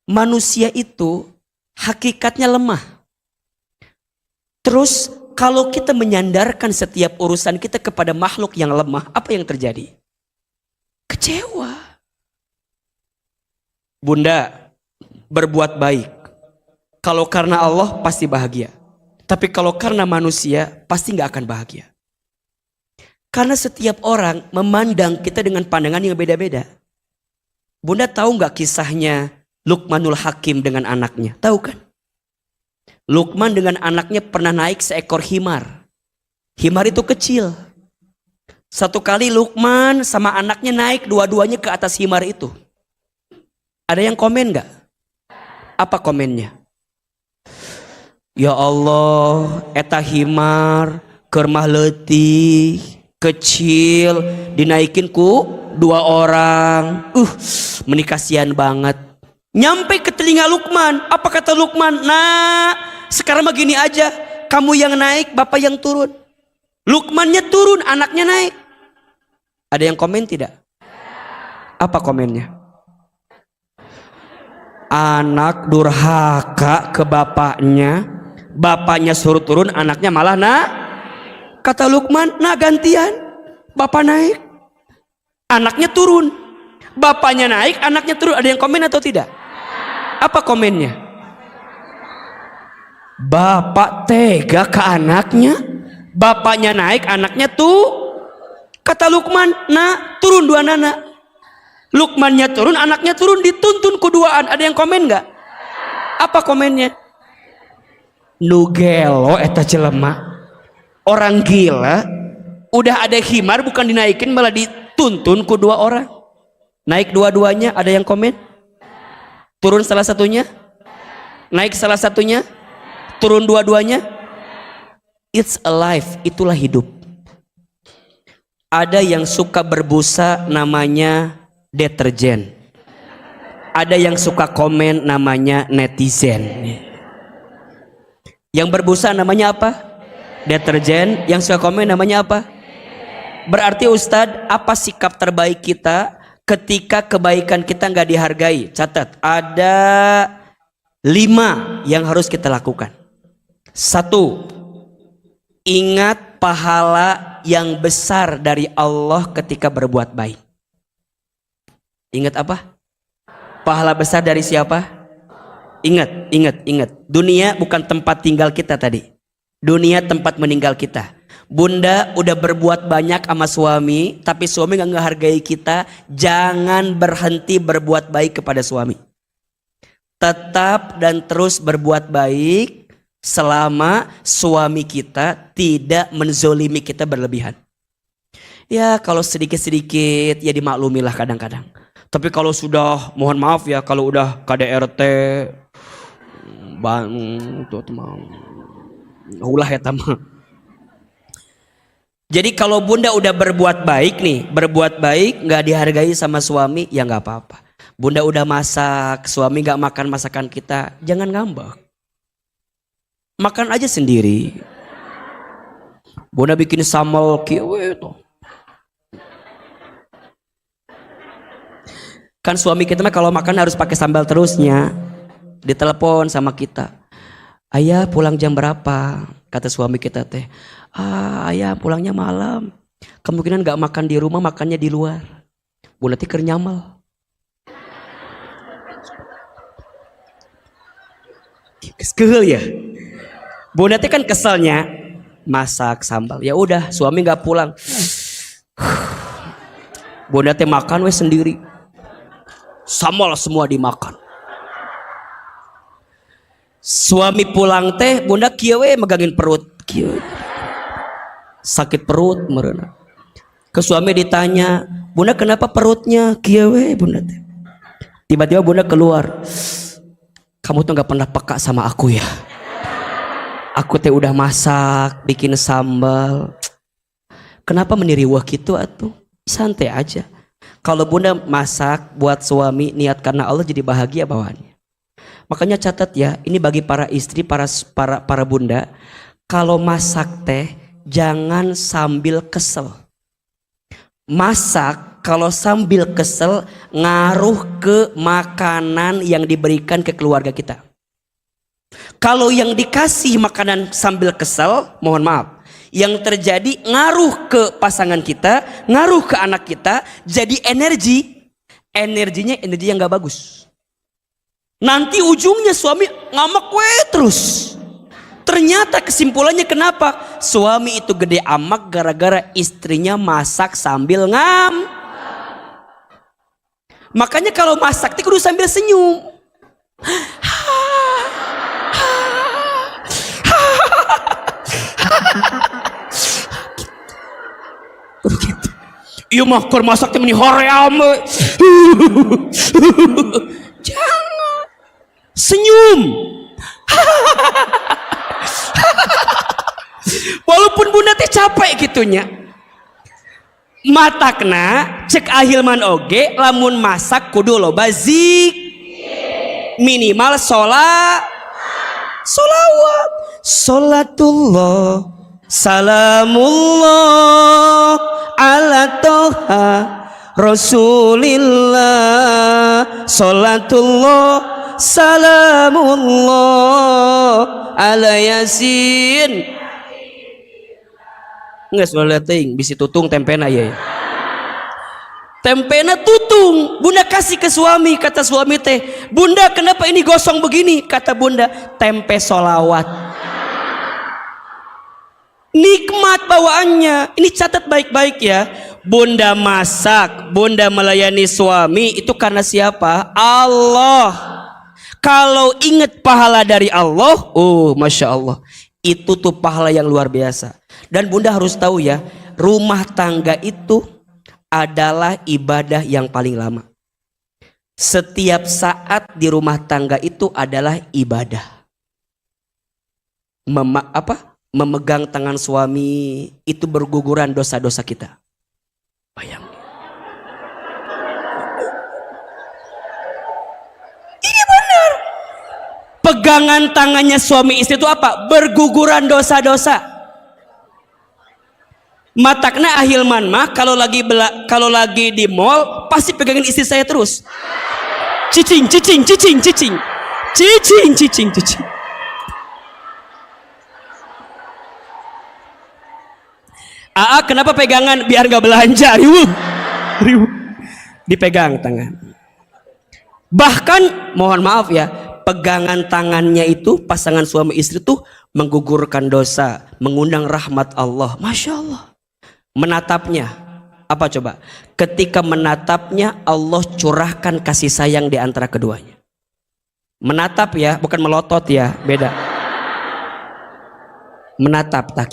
manusia itu hakikatnya lemah. Terus kalau kita menyandarkan setiap urusan kita kepada makhluk yang lemah, apa yang terjadi? Kecewa. Bunda, berbuat baik. Kalau karena Allah pasti bahagia. Tapi kalau karena manusia pasti gak akan bahagia. Karena setiap orang memandang kita dengan pandangan yang beda-beda. Bunda tahu gak kisahnya Luqmanul Hakim dengan anaknya? Tahu kan? Luqman dengan anaknya pernah naik seekor himar. Himar itu kecil. Satu kali Luqman sama anaknya naik dua-duanya ke atas himar itu. Ada yang komen gak? Apa komennya? Ya Allah, eta himar kermah letih, kecil, dinaikin ku 2 orang. Menikasian banget. Nyampe ke telinga Luqman. Apa kata Luqman? Nah, sekarang mah gini aja. Kamu yang naik, bapak yang turun. Luqmannya turun, anaknya naik. Ada yang komen tidak? Apa komennya? Anak durhaka ke bapaknya, Bapaknya suruh turun, anaknya malah kata Luqman, gantian. Bapak naik, anaknya turun. Bapaknya naik, anaknya turun. Ada yang komen atau tidak? Apa komennya? Bapak tega ke anaknya. Bapaknya naik, anaknya kata Luqman, turun dua anak. Luqmannya turun, anaknya turun, dituntun keduaan. Ada yang komen nggak? Apa komennya? Nugelo eta jelema. Orang gila, udah ada khimar bukan dinaikin malah dituntun kedua orang. Naik dua-duanya. Ada yang komen? Turun salah satunya, naik salah satunya, turun dua-duanya. It's alive, itulah hidup. Ada yang suka berbusa, namanya deterjen. Ada yang suka komen, namanya netizen. Yang berbusa namanya apa? Deterjen. Yang suka komen namanya apa? Berarti Ustadz, apa sikap terbaik kita ketika kebaikan kita nggak dihargai? Catat, ada 5 yang harus kita lakukan. 1, ingat pahala yang besar dari Allah ketika berbuat baik. Ingat apa? Pahala besar dari siapa? Ingat. Dunia bukan tempat tinggal kita tadi. Dunia tempat meninggal kita. Bunda udah berbuat banyak sama suami, tapi suami gak ngehargai kita. Jangan berhenti berbuat baik kepada suami. Tetap dan terus berbuat baik selama suami kita tidak menzolimi kita berlebihan. Ya kalau sedikit-sedikit ya dimaklumilah kadang-kadang. Tapi kalau sudah, mohon maaf ya, kalau udah KDRT ulah ya tamah. Jadi kalau bunda udah berbuat baik nih, berbuat baik nggak dihargai sama suami, ya nggak apa-apa. Bunda udah masak, suami nggak makan masakan kita, jangan ngambek. Makan aja sendiri. Bunda bikin sambal kieu tuh. Kan suami kita mah kalau makan harus pakai sambal terusnya. Ditelepon sama kita. Ayah pulang jam berapa? Kata suami kita teh. Ayah pulangnya malam. Kemungkinan gak makan di rumah, makannya di luar. Bunda teh keur nyamal. Kesel ya. Bunda teh kan keselnya masak sambal. Ya udah, suami gak pulang. Bunda teh makan we sendiri. Sambal semua dimakan. Suami pulang teh, bunda kieu we megangin perut, kieu. Sakit perut meureuna. Ke suami ditanya, "Bunda kenapa perutnya kieu we, bunda teh?" Tiba-tiba bunda keluar. "Kamu tuh enggak pernah peka sama aku ya. Aku teh udah masak, bikin sambal. Kenapa meniriwah gitu atuh? Santai aja." Kalau bunda masak buat suami niat karena Allah, jadi bahagia bawaannya. Makanya catat ya, ini bagi para istri, para bunda, kalau masak teh jangan sambil kesel. Masak kalau sambil kesel ngaruh ke makanan yang diberikan ke keluarga kita. Kalau yang dikasih makanan sambil kesel, mohon maaf, yang terjadi ngaruh ke pasangan kita, ngaruh ke anak kita, jadi energinya energi yang gak bagus. Nanti ujungnya suami ngamak we terus. Ternyata kesimpulannya kenapa? Suami itu gede amak gara-gara istrinya masak sambil Makanya kalau masak kudu sambil senyum. Iya mah keur masak teh meni hoream. Jangan. Senyum. Walaupun bunda teh capek gitunya. Matakna cek ahilman oge lamun masak kudu loba minimal solawat. Salatullah salamullah ala toha Rasulillah. Salatullah salamullah ala yasin. Nggak sudah ting bisi tutung tempena ya. Tempena tutung, bunda kasih ke suami, kata suami teh, bunda kenapa ini gosong begini? Kata bunda, tempe solawat. Nikmat bawaannya, ini catat baik-baik ya. Bunda masak, bunda melayani suami, itu karena siapa? Allah. Kalau ingat pahala dari Allah, oh Masya Allah, itu tuh pahala yang luar biasa. Dan bunda harus tahu ya, rumah tangga itu adalah ibadah yang paling lama. Setiap saat di rumah tangga itu adalah ibadah. Memegang tangan suami itu berguguran dosa-dosa kita. Bayang. Ini benar. Pegangan tangannya suami istri itu apa? Berguguran dosa-dosa. Matakna ahilman mah kalau lagi di mall pasti pegangin istri saya terus. Cicing cicing cicing cicing. Cicing cicing cicing. Kenapa pegangan? Biar gak belanja. Riuh. Dipegang tangan. Bahkan mohon maaf ya, pegangan tangannya itu pasangan suami istri tuh menggugurkan dosa, mengundang rahmat Allah. Masya Allah. Menatapnya apa coba? Ketika menatapnya Allah curahkan kasih sayang di antara keduanya. Menatap ya, bukan melotot ya, beda. Menatap tak.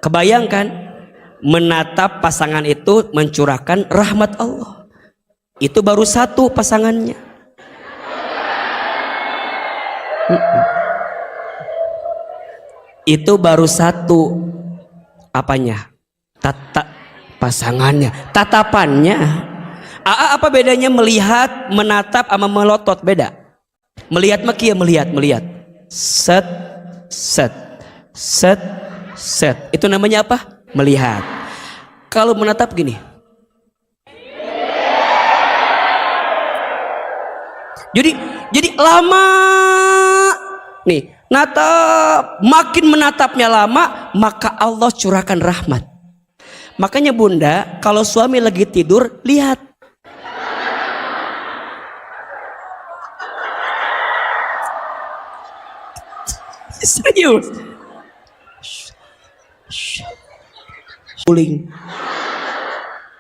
Kebayangkan menatap pasangan itu mencurahkan rahmat Allah. Itu baru satu pasangannya. Itu baru satu. Apanya? Pasangannya, tatapannya. Apa bedanya melihat, menatap sama melotot? Beda. Melihat makia melihat. Set. Itu namanya apa? Melihat. Kalau menatap gini. Jadi lama nih. Natap, makin menatapnya lama, maka Allah curahkan rahmat. Makanya bunda, kalau suami lagi tidur, lihat. Serius. Guling.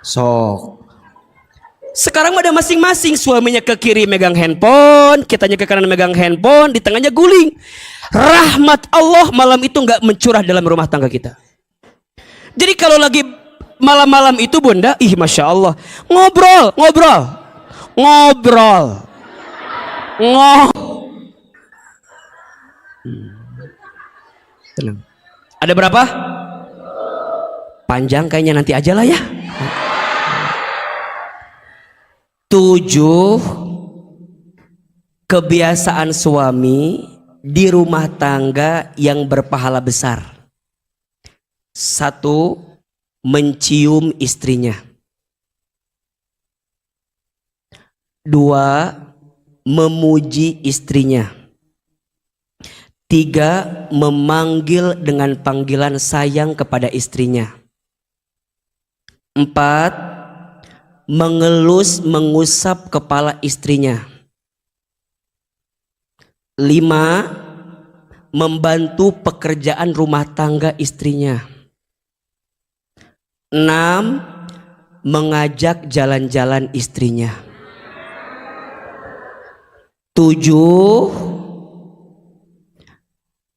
Sok. Sekarang ada masing-masing, suaminya ke kiri megang handphone, kitanya ke kanan megang handphone, di tengahnya guling. Rahmat Allah malam itu nggak mencurah dalam rumah tangga kita. Jadi kalau lagi malam-malam itu bunda, Masya Allah, ngobrol. Tenang. Ada berapa? Panjang kayaknya, nanti aja lah ya. 7 kebiasaan suami di rumah tangga yang berpahala besar. 1. Mencium istrinya. 2. Memuji istrinya. 3. Memanggil dengan panggilan sayang kepada istrinya. 4. Mengelus mengusap kepala istrinya. 5. Membantu pekerjaan rumah tangga istrinya. 6. Mengajak jalan-jalan istrinya. 7.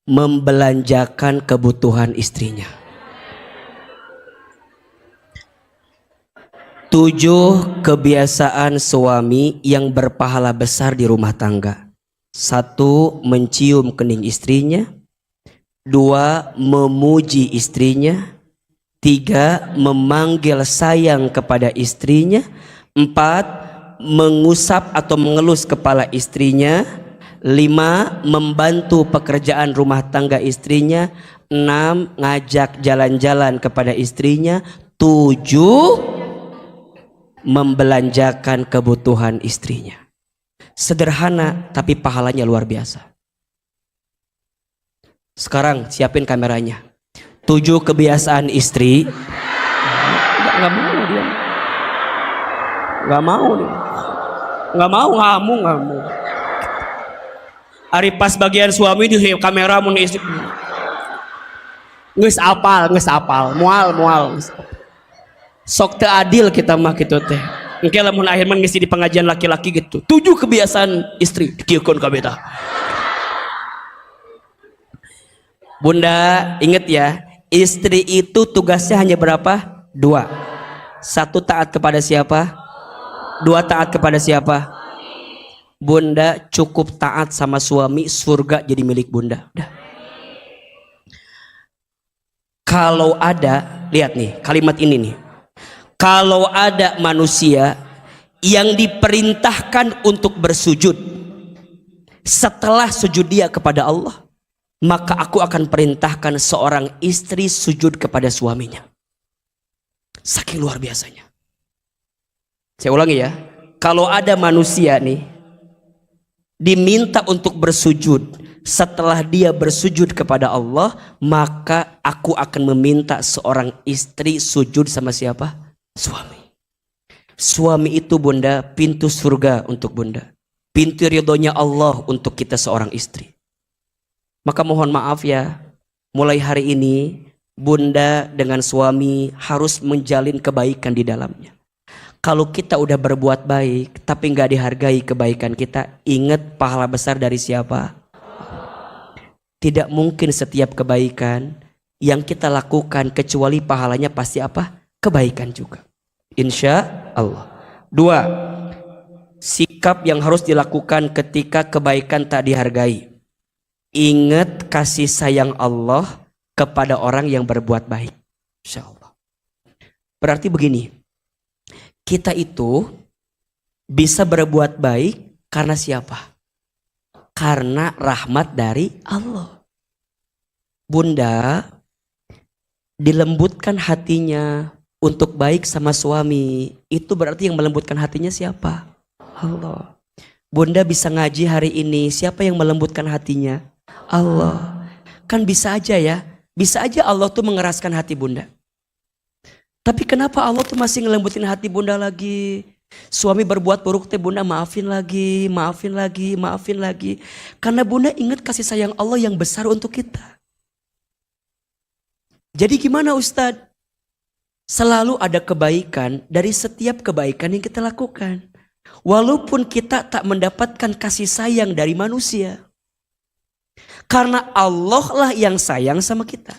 Membelanjakan kebutuhan istrinya. 7 kebiasaan suami yang berpahala besar di rumah tangga. 1. Mencium kening istrinya. 2. Memuji istrinya. 3. Memanggil sayang kepada istrinya. 4. Mengusap atau mengelus kepala istrinya. 5. Membantu pekerjaan rumah tangga istrinya. 6. Ngajak jalan-jalan kepada istrinya. 7. Membelanjakan kebutuhan istrinya. Sederhana tapi pahalanya luar biasa. Sekarang siapin kameranya. 7 kebiasaan istri. Nggak mau dia. Nggak mau dia. Nggak mau, ngamuk. Ari pas bagian suami di kamera mun istri. Geus apal, moal. Sok teu adil kita mah kitu teh. Engke lamun akhirnya ngisi di pengajian laki-laki gitu. 7 kebiasaan istri dikieukeun ka beta. Bunda, ingat ya, istri itu tugasnya hanya berapa? 2. 1 taat kepada siapa? 2 taat kepada siapa? Bunda cukup taat sama suami, surga jadi milik bunda. Udah. Kalau ada, lihat nih kalimat ini nih. Kalau ada manusia yang diperintahkan untuk bersujud, setelah sujud dia kepada Allah, maka aku akan perintahkan seorang istri sujud kepada suaminya. Saking luar biasanya. Saya ulangi ya. Kalau ada manusia nih diminta untuk bersujud, setelah dia bersujud kepada Allah, maka aku akan meminta seorang istri sujud sama siapa? Suami. Suami itu bunda pintu surga untuk bunda, pintu ridhonya Allah untuk kita seorang istri. Maka mohon maaf ya, mulai hari ini bunda dengan suami harus menjalin kebaikan di dalamnya. Kalau kita udah berbuat baik tapi nggak dihargai kebaikan kita, ingat pahala besar dari siapa? Tidak mungkin setiap kebaikan yang kita lakukan kecuali pahalanya pasti apa? Kebaikan juga. Insya Allah. 2. Sikap yang harus dilakukan ketika kebaikan tak dihargai. Ingat kasih sayang Allah kepada orang yang berbuat baik. Insya Allah. Berarti begini. Kita itu bisa berbuat baik karena siapa? Karena rahmat dari Allah. Bunda dilembutkan hatinya untuk baik sama suami, itu berarti yang melembutkan hatinya siapa? Allah. Bunda bisa ngaji hari ini, siapa yang melembutkan hatinya? Allah. Kan bisa aja ya, bisa aja Allah tuh mengeraskan hati bunda. Tapi kenapa Allah tuh masih ngelembutin hati bunda lagi? Suami berbuat buruk teh bunda maafin lagi. Karena bunda ingat kasih sayang Allah yang besar untuk kita. Jadi gimana Ustadz? Selalu ada kebaikan dari setiap kebaikan yang kita lakukan. Walaupun kita tak mendapatkan kasih sayang dari manusia. Karena Allah lah yang sayang sama kita.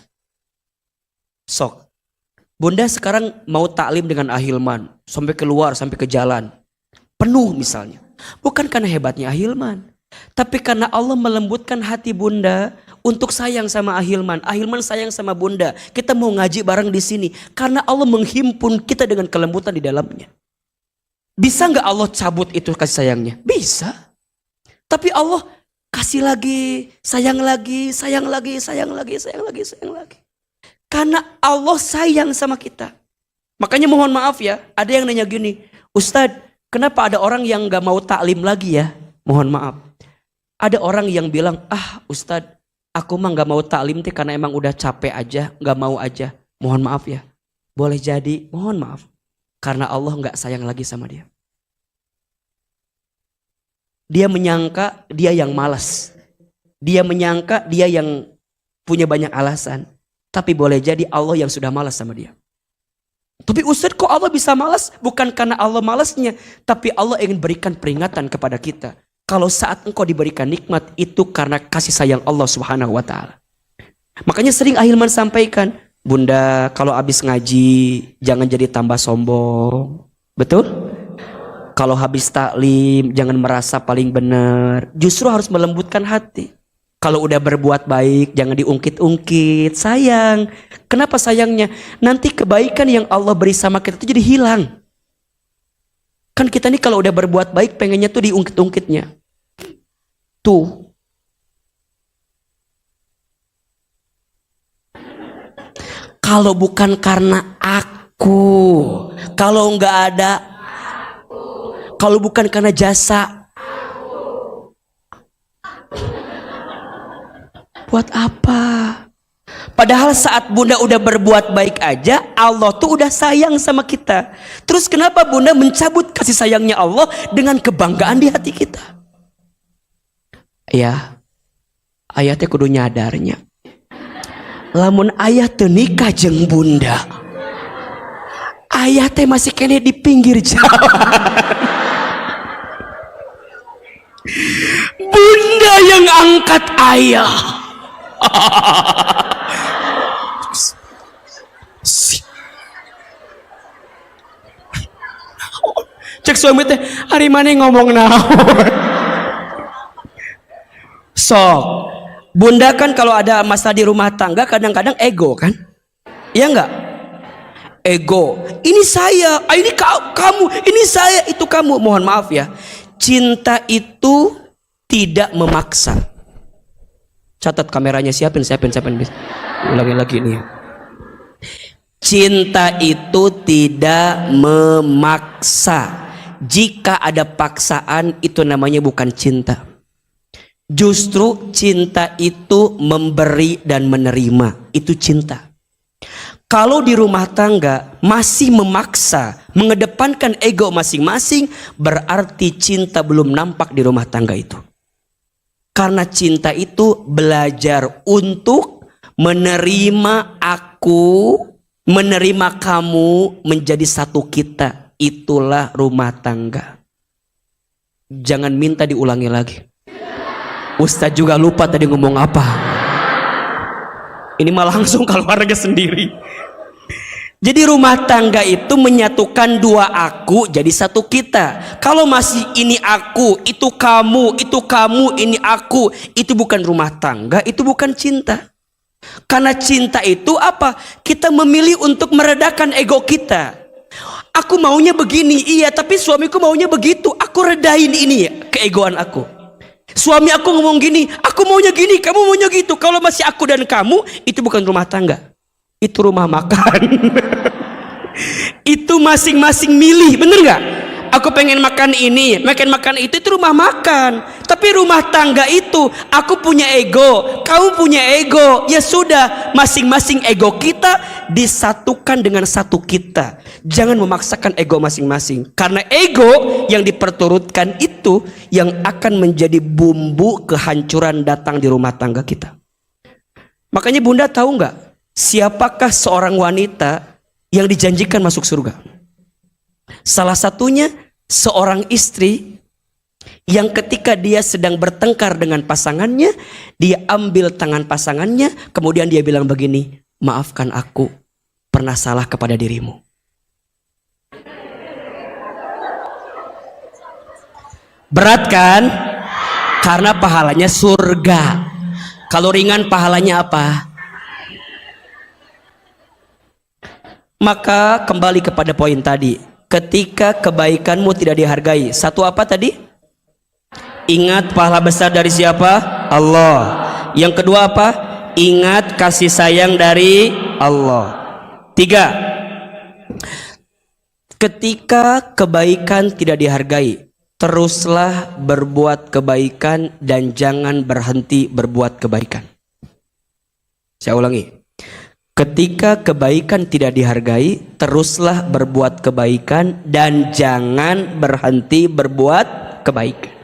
Sok. Bunda sekarang mau taklim dengan Ahilman. Sampai keluar, sampai ke jalan. Penuh misalnya. Bukan karena hebatnya Ahilman. Tapi karena Allah melembutkan hati bunda untuk sayang sama Ahilman. Ahilman sayang sama bunda. Kita mau ngaji bareng di sini. Karena Allah menghimpun kita dengan kelembutan di dalamnya. Bisa nggak Allah cabut itu kasih sayangnya? Bisa. Tapi Allah kasih lagi, sayang lagi. Karena Allah sayang sama kita. Makanya mohon maaf ya, ada yang nanya gini, Ustadz, kenapa ada orang yang gak mau taklim lagi ya? Mohon maaf. Ada orang yang bilang, Ustadz, aku mah gak mau taklim teh karena emang udah capek aja, gak mau aja. Mohon maaf ya. Boleh jadi, mohon maaf. Karena Allah gak sayang lagi sama dia. Dia menyangka dia yang malas. Dia menyangka dia yang punya banyak alasan. Tapi boleh jadi Allah yang sudah malas sama dia. Tapi Ustadz kok Allah bisa malas? Bukan karena Allah malasnya. Tapi Allah ingin berikan peringatan kepada kita. Kalau saat engkau diberikan nikmat itu karena kasih sayang Allah Subhanahu wa ta'ala. Makanya sering Ahilman sampaikan, Bunda kalau habis ngaji jangan jadi tambah sombong. Betul? Kalau habis taklim jangan merasa paling benar. Justru harus melembutkan hati. Kalau udah berbuat baik jangan diungkit-ungkit. Sayang. Kenapa sayangnya? Nanti kebaikan yang Allah beri sama kita itu jadi hilang. Kan kita nih kalau udah berbuat baik pengennya tuh diungkit-ungkitnya. Tuh. Kalau bukan karena aku, kalau nggak ada, kalau bukan karena jasa, Buat apa? Padahal saat bunda udah berbuat baik aja, Allah tuh udah sayang sama kita. Terus kenapa bunda mencabut kasih sayangnya Allah dengan kebanggaan di hati kita? Ya, ayah teh kudu nyadarnya. Lamun ayah teu nikah jeung bunda, ayah teh masih kene di pinggir jalan. Bunda yang angkat ayah. Cek suami teh, hari mana ngomong naon? Sok, bunda kan kalau ada masalah di rumah tangga kadang-kadang ego kan? Iya enggak? Ego. Ini saya, ini kamu, ini saya, itu kamu. Mohon maaf ya. Cinta itu tidak memaksa. Catat kameranya, siapin. Ulangi lagi nih. Cinta itu tidak memaksa. Jika ada paksaan, itu namanya bukan cinta. Justru cinta itu memberi dan menerima. Itu cinta. Kalau di rumah tangga masih memaksa, mengedepankan ego masing-masing, berarti cinta belum nampak di rumah tangga itu. Karena cinta itu belajar untuk menerima aku, menerima kamu menjadi satu kita. Itulah rumah tangga. Jangan minta diulangi lagi. Ustadz juga lupa tadi ngomong apa. Ini malah langsung keluarga sendiri. Jadi rumah tangga itu menyatukan dua aku jadi satu kita. Kalau masih ini aku, itu kamu, ini aku, itu bukan rumah tangga, itu bukan cinta. Karena cinta itu apa? Kita memilih untuk meredakan ego kita. Aku maunya begini, iya, tapi suamiku maunya begitu. Aku redain ini ya, keegoan aku. Suami aku ngomong gini, aku maunya gini, kamu maunya gitu. Kalau masih aku dan kamu, itu bukan rumah tangga. Itu rumah makan. Itu masing-masing milih, bener gak? Aku pengen makan ini, makan itu rumah makan. Tapi rumah tangga itu, aku punya ego, kamu punya ego. Ya sudah, masing-masing ego kita disatukan dengan satu kita. Jangan memaksakan ego masing-masing. Karena ego yang diperturutkan itu yang akan menjadi bumbu kehancuran datang di rumah tangga kita. Makanya bunda tahu nggak, siapakah seorang wanita yang dijanjikan masuk surga? Salah satunya seorang istri yang ketika dia sedang bertengkar dengan pasangannya, dia ambil tangan pasangannya, kemudian dia bilang begini, maafkan aku pernah salah kepada dirimu. Berat kan? Karena pahalanya surga. Kalau ringan pahalanya apa? Maka kembali kepada poin tadi. Ketika kebaikanmu tidak dihargai, satu apa tadi? Ingat pahala besar dari siapa? Allah. Yang kedua apa? Ingat kasih sayang dari Allah. 3. Ketika kebaikan tidak dihargai, teruslah berbuat kebaikan dan jangan berhenti berbuat kebaikan. Saya ulangi. Ketika kebaikan tidak dihargai, teruslah berbuat kebaikan dan jangan berhenti berbuat kebaikan.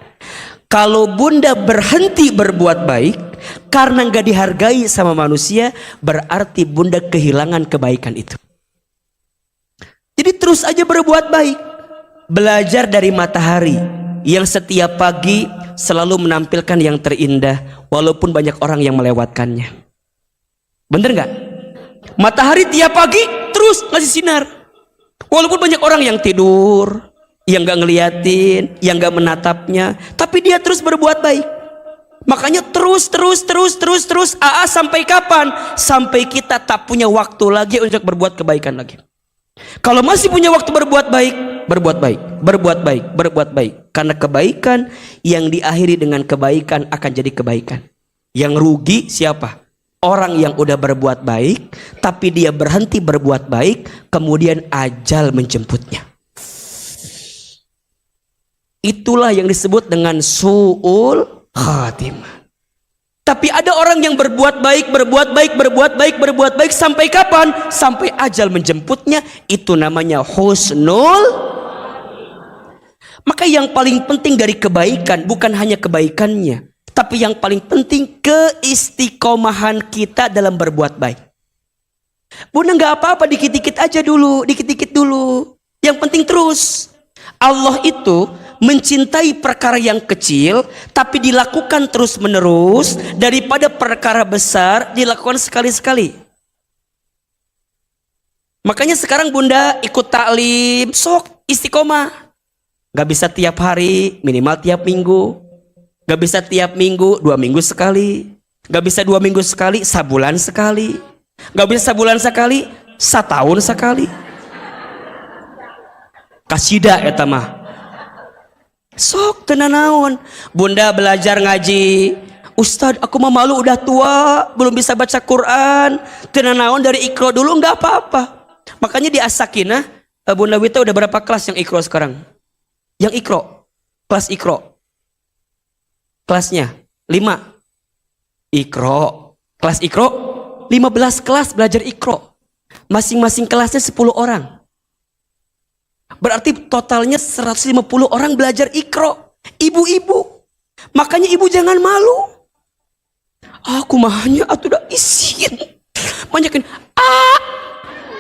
Kalau bunda berhenti berbuat baik karena nggak dihargai sama manusia, berarti bunda kehilangan kebaikan itu. Jadi terus aja berbuat baik. Belajar dari matahari yang setiap pagi selalu menampilkan yang terindah walaupun banyak orang yang melewatkannya. Bener nggak? Matahari tiap pagi terus ngasih sinar walaupun banyak orang yang tidur, yang gak ngeliatin, yang gak menatapnya, tapi dia terus berbuat baik. Makanya terus AA sampai kapan? Sampai kita tak punya waktu lagi untuk berbuat kebaikan lagi. Kalau masih punya waktu berbuat baik, berbuat baik. Karena kebaikan yang diakhiri dengan kebaikan akan jadi kebaikan. Yang rugi siapa? Orang yang udah berbuat baik, tapi dia berhenti berbuat baik, kemudian ajal menjemputnya. Itulah yang disebut dengan su'ul khatimah. Tapi ada orang yang berbuat baik, berbuat baik, berbuat baik, berbuat baik sampai kapan? Sampai ajal menjemputnya. Itu namanya husnul. Maka yang paling penting dari kebaikan bukan hanya kebaikannya, tapi yang paling penting keistiqomahan kita dalam berbuat baik. Bunda nggak apa-apa, dikit-dikit aja dulu, dikit-dikit dulu. Yang penting terus. Allah itu mencintai perkara yang kecil tapi dilakukan terus-menerus daripada perkara besar dilakukan sekali-sekali. Makanya sekarang Bunda ikut taklim, sok istiqomah. Gak bisa tiap hari, minimal tiap minggu. Gak bisa tiap minggu, 2 minggu sekali. Gak bisa 2 minggu sekali, sebulan sekali. Gak bisa sebulan sekali, setahun sekali. Kasida eta mah. Sok tenanawan. Bunda belajar ngaji. Ustad, aku mah malu udah tua, belum bisa baca Quran. Tenanawan dari Iqra dulu gak apa-apa. Makanya di As-Sakinah, Bunda Wita udah berapa kelas yang Iqra sekarang? Yang Iqra, kelas Iqra, kelasnya 5 Iqra, kelas Iqra 15 kelas belajar Iqra, masing-masing kelasnya 10 orang, berarti totalnya 150 orang belajar Iqra. Ibu-ibu, makanya ibu jangan malu. Aku mahanya atuh udah isin banyakin a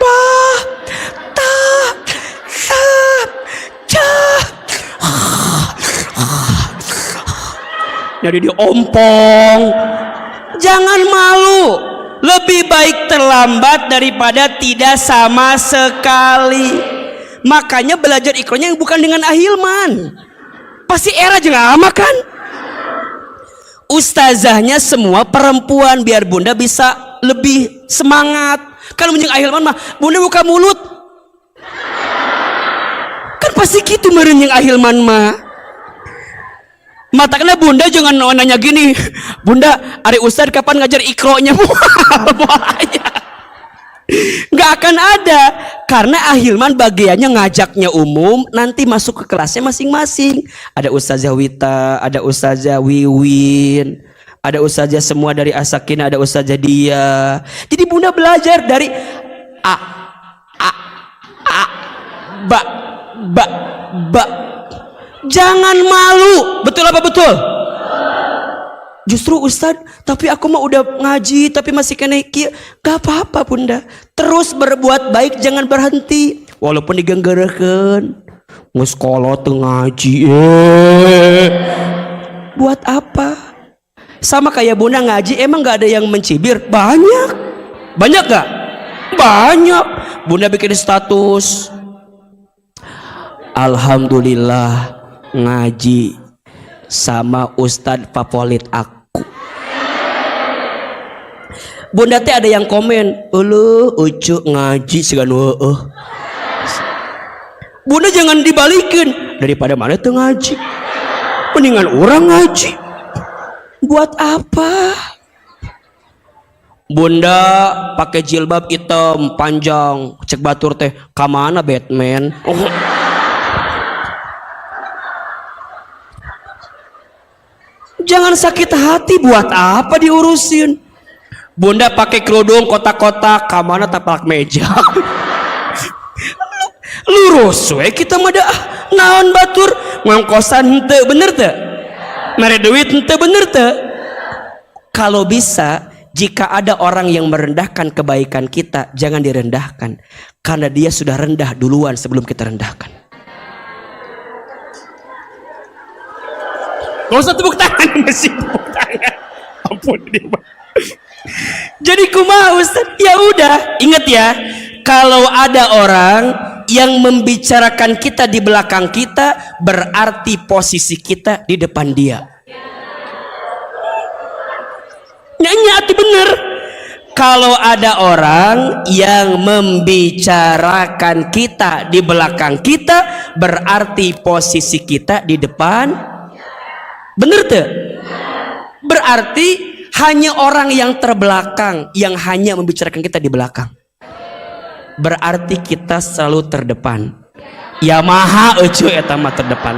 ba ta sa ja. Jadi diompong. Jangan malu. Lebih baik terlambat daripada tidak sama sekali. Makanya belajar Iqranya yang bukan dengan Ahilman. Pasti era juga lama kan. Ustazahnya semua perempuan biar Bunda bisa lebih semangat. Kalau menjeng Ahilman mah Bunda buka mulut. Kan pasti gitu meureun yang Ahilman mah. Matakna Bunda jangan nanya gini, Bunda, Ari Ustad kapan ngajar Iqronya? Nggak akan ada, karena Ahilman bagiannya ngajaknya umum, nanti masuk ke kelasnya masing-masing. Ada Ustazah Wita, ada Ustazah Wiwin, ada Ustazah semua dari As-Sakinah, ada Ustazah Dia. Jadi Bunda belajar dari a, ba, ba. Jangan malu, betul apa betul? Justru Ustad, tapi aku mah udah ngaji tapi masih kena kieu. Gak apa-apa Bunda, terus berbuat baik, jangan berhenti walaupun digenggerekeun. Geus kolot teu ngaji buat apa? Sama kayak Bunda ngaji, emang gak ada yang mencibir? Banyak gak? Banyak. Bunda bikin status, alhamdulillah ngaji sama Ustadz favorit aku. Bunda teh ada yang komen, "Uluh ucu ngaji segan weueuh." Bunda jangan dibalikin, daripada mana tuh ngaji, mendingan orang ngaji. Buat apa? Bunda pakai jilbab hitam panjang, cek batur teh, kamana Batman? Jangan sakit hati, buat apa diurusin? Bunda pakai kerudung kotak-kotak, kamana tapak meja. Lurus we kita mah dah naon batur ngongkosan henteu, bener teu? Mere duit henteu, bener teu? Kalau bisa, jika ada orang yang merendahkan kebaikan kita, jangan direndahkan, karena dia sudah rendah duluan sebelum kita rendahkan. Gak usah tepuk tangan, masih tepuk tangan. Ampun dia. Jadi kumaha Ustaz? Ya udah, ingat ya, kalau ada orang yang membicarakan kita di belakang kita, berarti posisi kita di depan dia. Nyati bener. Kalau ada orang yang membicarakan kita di belakang kita, berarti posisi kita di depan. Bener tuh? Berarti hanya orang yang terbelakang yang hanya membicarakan kita di belakang. Berarti kita selalu terdepan. Yamaha eucu eta mah terdepan.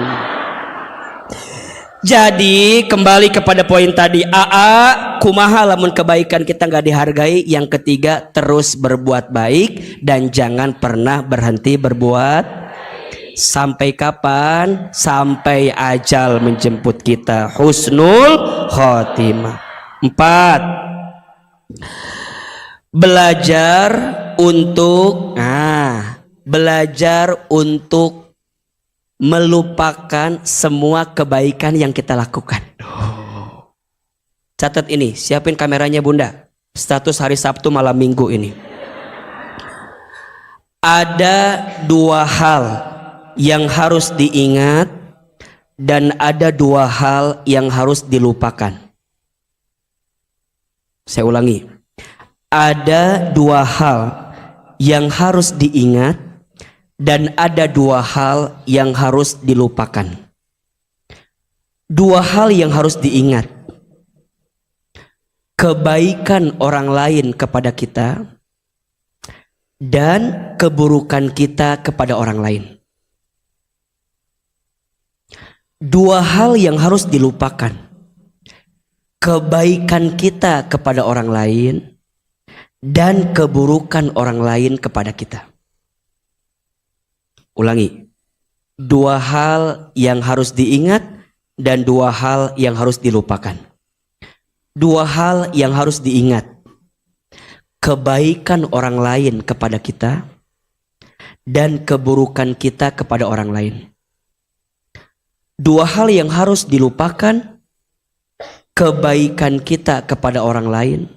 Jadi kembali kepada poin tadi, AA kumaha lamun kebaikan kita nggak dihargai. Yang ketiga, terus berbuat baik dan jangan pernah berhenti berbuat. Sampai kapan? Sampai ajal menjemput kita. Husnul khotimah. 4. Belajar untuk melupakan semua kebaikan yang kita lakukan. Catat ini, siapin kameranya Bunda. Status hari Sabtu malam Minggu ini. Ada 2 hal yang harus diingat dan ada 2 hal yang harus dilupakan. Saya ulangi. Ada 2 hal yang harus diingat dan ada 2 hal yang harus dilupakan. 2 hal yang harus diingat. Kebaikan orang lain kepada kita dan keburukan kita kepada orang lain. 2 hal yang harus dilupakan. Kebaikan kita kepada orang lain dan keburukan orang lain kepada kita. Ulangi, 2 hal yang harus diingat dan 2 hal yang harus dilupakan. 2 hal yang harus diingat. Kebaikan orang lain kepada kita dan keburukan kita kepada orang lain. 2 hal yang harus dilupakan. Kebaikan kita kepada orang lain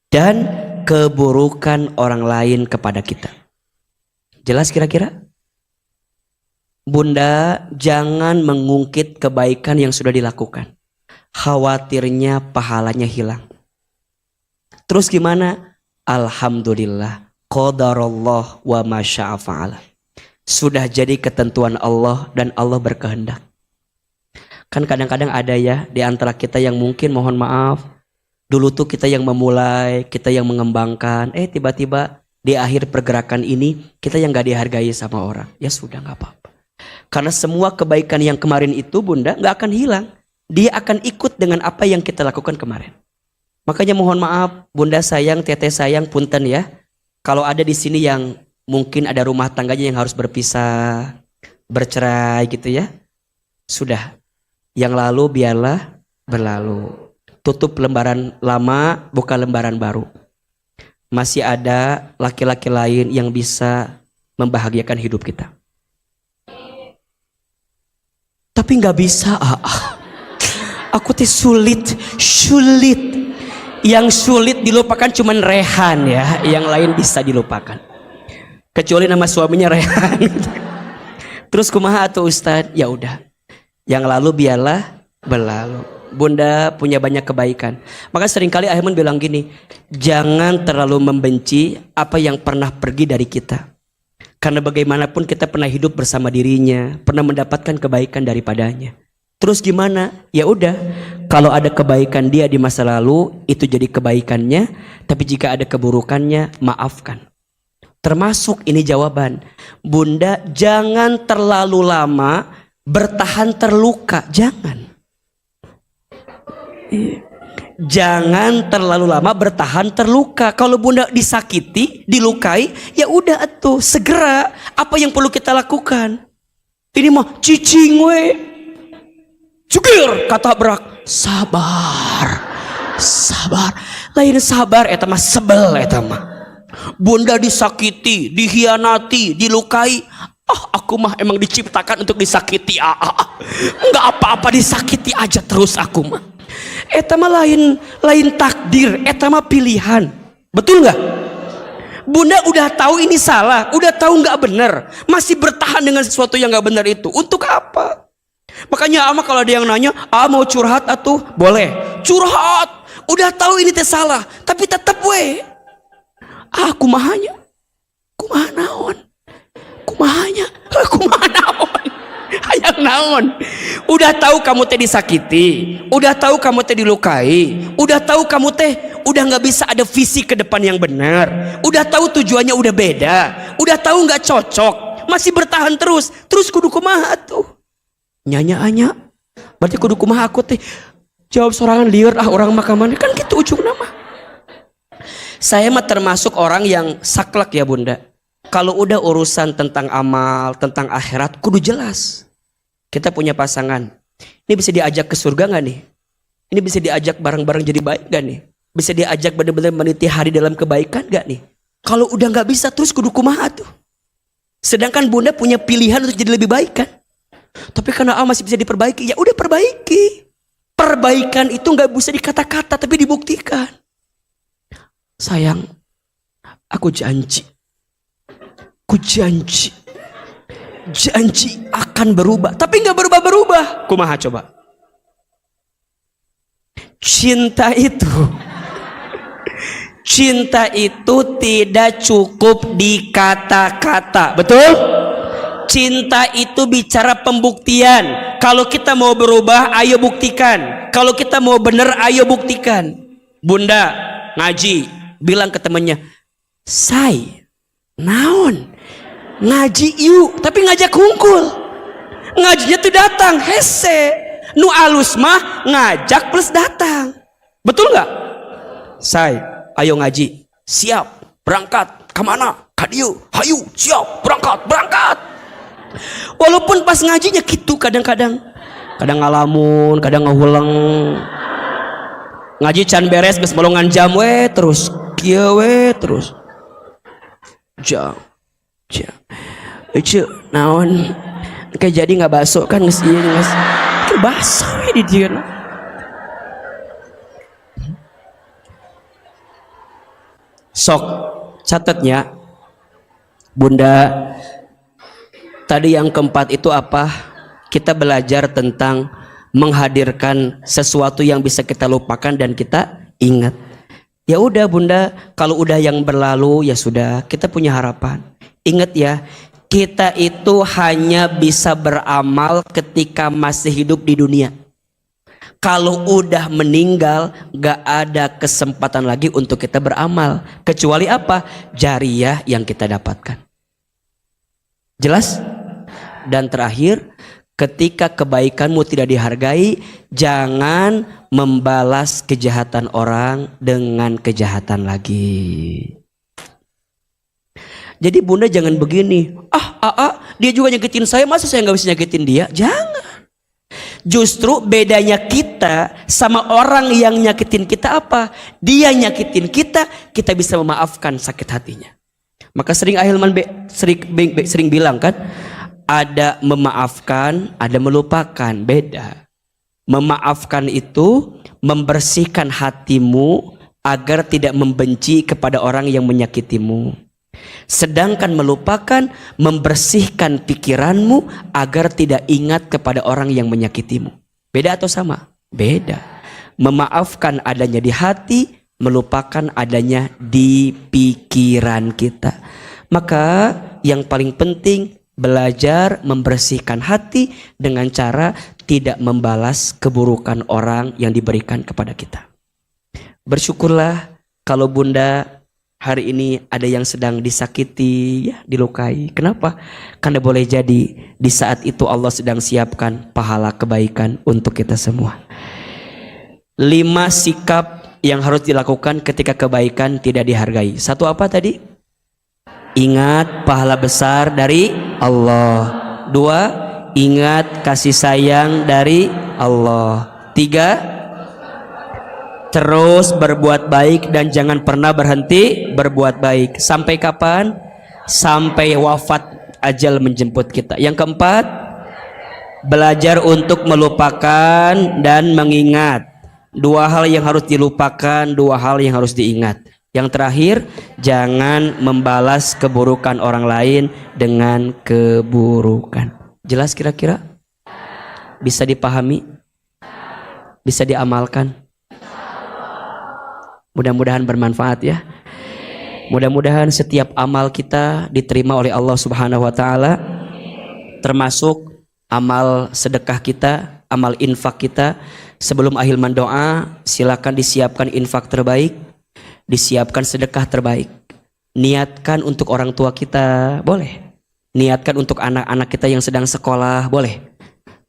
dan keburukan orang lain kepada kita. Jelas kira-kira? Bunda, jangan mengungkit kebaikan yang sudah dilakukan. Khawatirnya pahalanya hilang. Terus gimana? Alhamdulillah, qadarullah wa ma syaa fa'ala. Sudah jadi ketentuan Allah dan Allah berkehendak. Kan kadang-kadang ada ya di antara kita yang mungkin mohon maaf, dulu tuh kita yang memulai, kita yang mengembangkan, tiba-tiba di akhir pergerakan ini kita yang gak dihargai sama orang. Ya sudah, gak apa-apa. Karena semua kebaikan yang kemarin itu Bunda gak akan hilang. Dia akan ikut dengan apa yang kita lakukan kemarin. Makanya mohon maaf Bunda sayang, Teteh sayang, punten ya. Kalau ada di sini yang mungkin ada rumah tangganya yang harus berpisah, bercerai gitu ya. Sudah, yang lalu biarlah berlalu. Tutup lembaran lama, buka lembaran baru. Masih ada laki-laki lain yang bisa membahagiakan hidup kita. Tapi nggak bisa. Aku tuh sulit. Yang sulit dilupakan cuman Rehan ya, yang lain bisa dilupakan. Kecuali nama suaminya Rehan. Terus kumaha tuh Ustadz? Ya udah, yang lalu biarlah berlalu. Bunda punya banyak kebaikan. Maka seringkali Ahilman bilang gini, jangan terlalu membenci apa yang pernah pergi dari kita. Karena bagaimanapun kita pernah hidup bersama dirinya, pernah mendapatkan kebaikan daripadanya. Terus gimana? Ya udah, kalau ada kebaikan dia di masa lalu, itu jadi kebaikannya. Tapi jika ada keburukannya, maafkan. Termasuk ini jawaban, Bunda jangan terlalu lama bertahan terluka. Jangan terlalu lama bertahan terluka. Kalau Bunda disakiti, dilukai, ya udah atuh segera apa yang perlu kita lakukan. Ini mah cicing we. Cukir kata berak. Sabar. Lain sabar eta mah sebel eta mah. Bunda disakiti, dihianati, dilukai. Aku mah emang diciptakan untuk disakiti. Enggak apa-apa, disakiti aja terus aku mah. Eta mah lain takdir, eta mah pilihan. Betul nggak? Bunda udah tahu ini salah, udah tahu nggak benar, masih bertahan dengan sesuatu yang nggak benar itu. Untuk apa? Makanya ama kalau ada yang nanya, mau curhat atuh, boleh. Curhat. Udah tahu ini teh salah, tapi tetap we. Kumahanya. Kumaha naon? Hayang naon? Udah tahu kamu teh disakiti, udah tahu kamu teh dilukai, udah tahu kamu teh udah nggak bisa ada visi ke depan yang benar, udah tahu tujuannya udah beda, udah tahu nggak cocok, masih bertahan terus kudu kumaha tuh? Nyanya Berarti kudu kumaha aku teh? Jawab sorangan lieur orang makaman kan gitu ujung nama. Saya mah termasuk orang yang saklek ya Bunda. Kalau udah urusan tentang amal, tentang akhirat kudu jelas. Kita punya pasangan. Ini bisa diajak ke surga nggak nih? Ini bisa diajak bareng-bareng jadi baik gak nih? Bisa diajak benar-benar meniti hari dalam kebaikan gak nih? Kalau udah gak bisa terus kudu kumaha tuh. Sedangkan Bunda punya pilihan untuk jadi lebih baik kan? Tapi karena masih bisa diperbaiki, ya udah perbaiki. Perbaikan itu gak bisa dikata-kata tapi dibuktikan. Sayang, aku janji. Janji akan berubah. Tapi gak berubah-berubah. Kumaha coba? Cinta itu tidak cukup di kata-kata, betul? Cinta itu bicara pembuktian. Kalau kita mau berubah, ayo buktikan. Kalau kita mau bener, ayo buktikan. Bunda ngaji, bilang ke temennya, say, naon, ngaji yuk, tapi ngajak hungkul. Ngajinya tuh datang, hese. Nu alus mah ngajak plus datang. Betul nggak? Say, ayo ngaji. Siap, berangkat. Kemana? Kadiu, hayu, siap, berangkat. Walaupun pas ngajinya gitu kadang-kadang. Kadang ngalamun, kadang ngehuleng. Ngaji can beres, geus molongan jam we terus. Kieu we terus. Jam. Ece, naon? Kayak jadi nggak bakso kan geus ieu geus. Basah di dia. Sok catatnya Bunda. Tadi yang keempat itu apa? Kita belajar tentang menghadirkan sesuatu yang bisa kita lupakan dan kita ingat. Ya udah Bunda, kalau udah yang berlalu ya sudah, kita punya harapan. Ingat ya, kita itu hanya bisa beramal ketika masih hidup di dunia. Kalau udah meninggal, gak ada kesempatan lagi untuk kita beramal. Kecuali apa? Jariyah yang kita dapatkan. Jelas? Dan terakhir, ketika kebaikanmu tidak dihargai, jangan membalas kejahatan orang dengan kejahatan lagi. Jadi Bunda jangan begini, dia juga nyakitin saya, masa saya nggak bisa nyakitin dia? Jangan. Justru bedanya kita sama orang yang nyakitin kita apa? Dia nyakitin kita, kita bisa memaafkan sakit hatinya. Maka sering Ahilman sering bilang kan, ada memaafkan, ada melupakan, beda. Memaafkan itu membersihkan hatimu agar tidak membenci kepada orang yang menyakitimu. Sedangkan melupakan membersihkan pikiranmu agar tidak ingat kepada orang yang menyakitimu. Beda atau sama? Beda. Memaafkan adanya di hati, melupakan adanya di pikiran kita. Maka yang paling penting belajar membersihkan hati dengan cara tidak membalas keburukan orang yang diberikan kepada kita. Bersyukurlah kalau Bunda hari ini ada yang sedang disakiti, ya, dilukai. Kenapa? Karena boleh jadi di saat itu Allah sedang siapkan pahala kebaikan untuk kita semua. 5 sikap yang harus dilakukan ketika kebaikan tidak dihargai. 1 apa tadi? Ingat pahala besar dari Allah. 2, ingat kasih sayang dari Allah. 3, terus berbuat baik dan jangan pernah berhenti berbuat baik. Sampai kapan? Sampai wafat ajal menjemput kita. Yang keempat, belajar untuk melupakan dan mengingat. 2 hal yang harus dilupakan, 2 hal yang harus diingat. Yang terakhir, jangan membalas keburukan orang lain dengan keburukan. Jelas kira-kira? Bisa dipahami? Bisa diamalkan? Mudah-mudahan bermanfaat ya. Mudah-mudahan setiap amal kita diterima oleh Allah Subhanahu wa taala, termasuk amal sedekah kita, amal infak kita. Sebelum Ahilman doa, silakan disiapkan infak terbaik, disiapkan sedekah terbaik. Niatkan untuk orang tua kita, boleh. Niatkan untuk anak-anak kita yang sedang sekolah, boleh.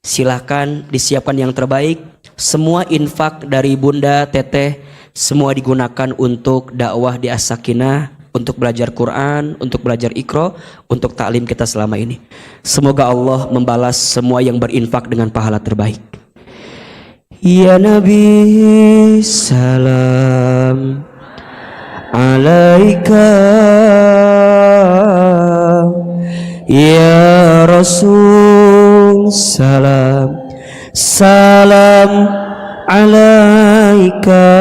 Silahkan disiapkan yang terbaik. Semua infak dari Bunda, Teteh, semua digunakan untuk dakwah di As-Sakinah, untuk belajar Quran, untuk belajar Iqra, untuk taklim kita selama ini. Semoga Allah membalas semua yang berinfak dengan pahala terbaik. Ya Nabi, salam alaika. Ya Rasul, salam salam alaika.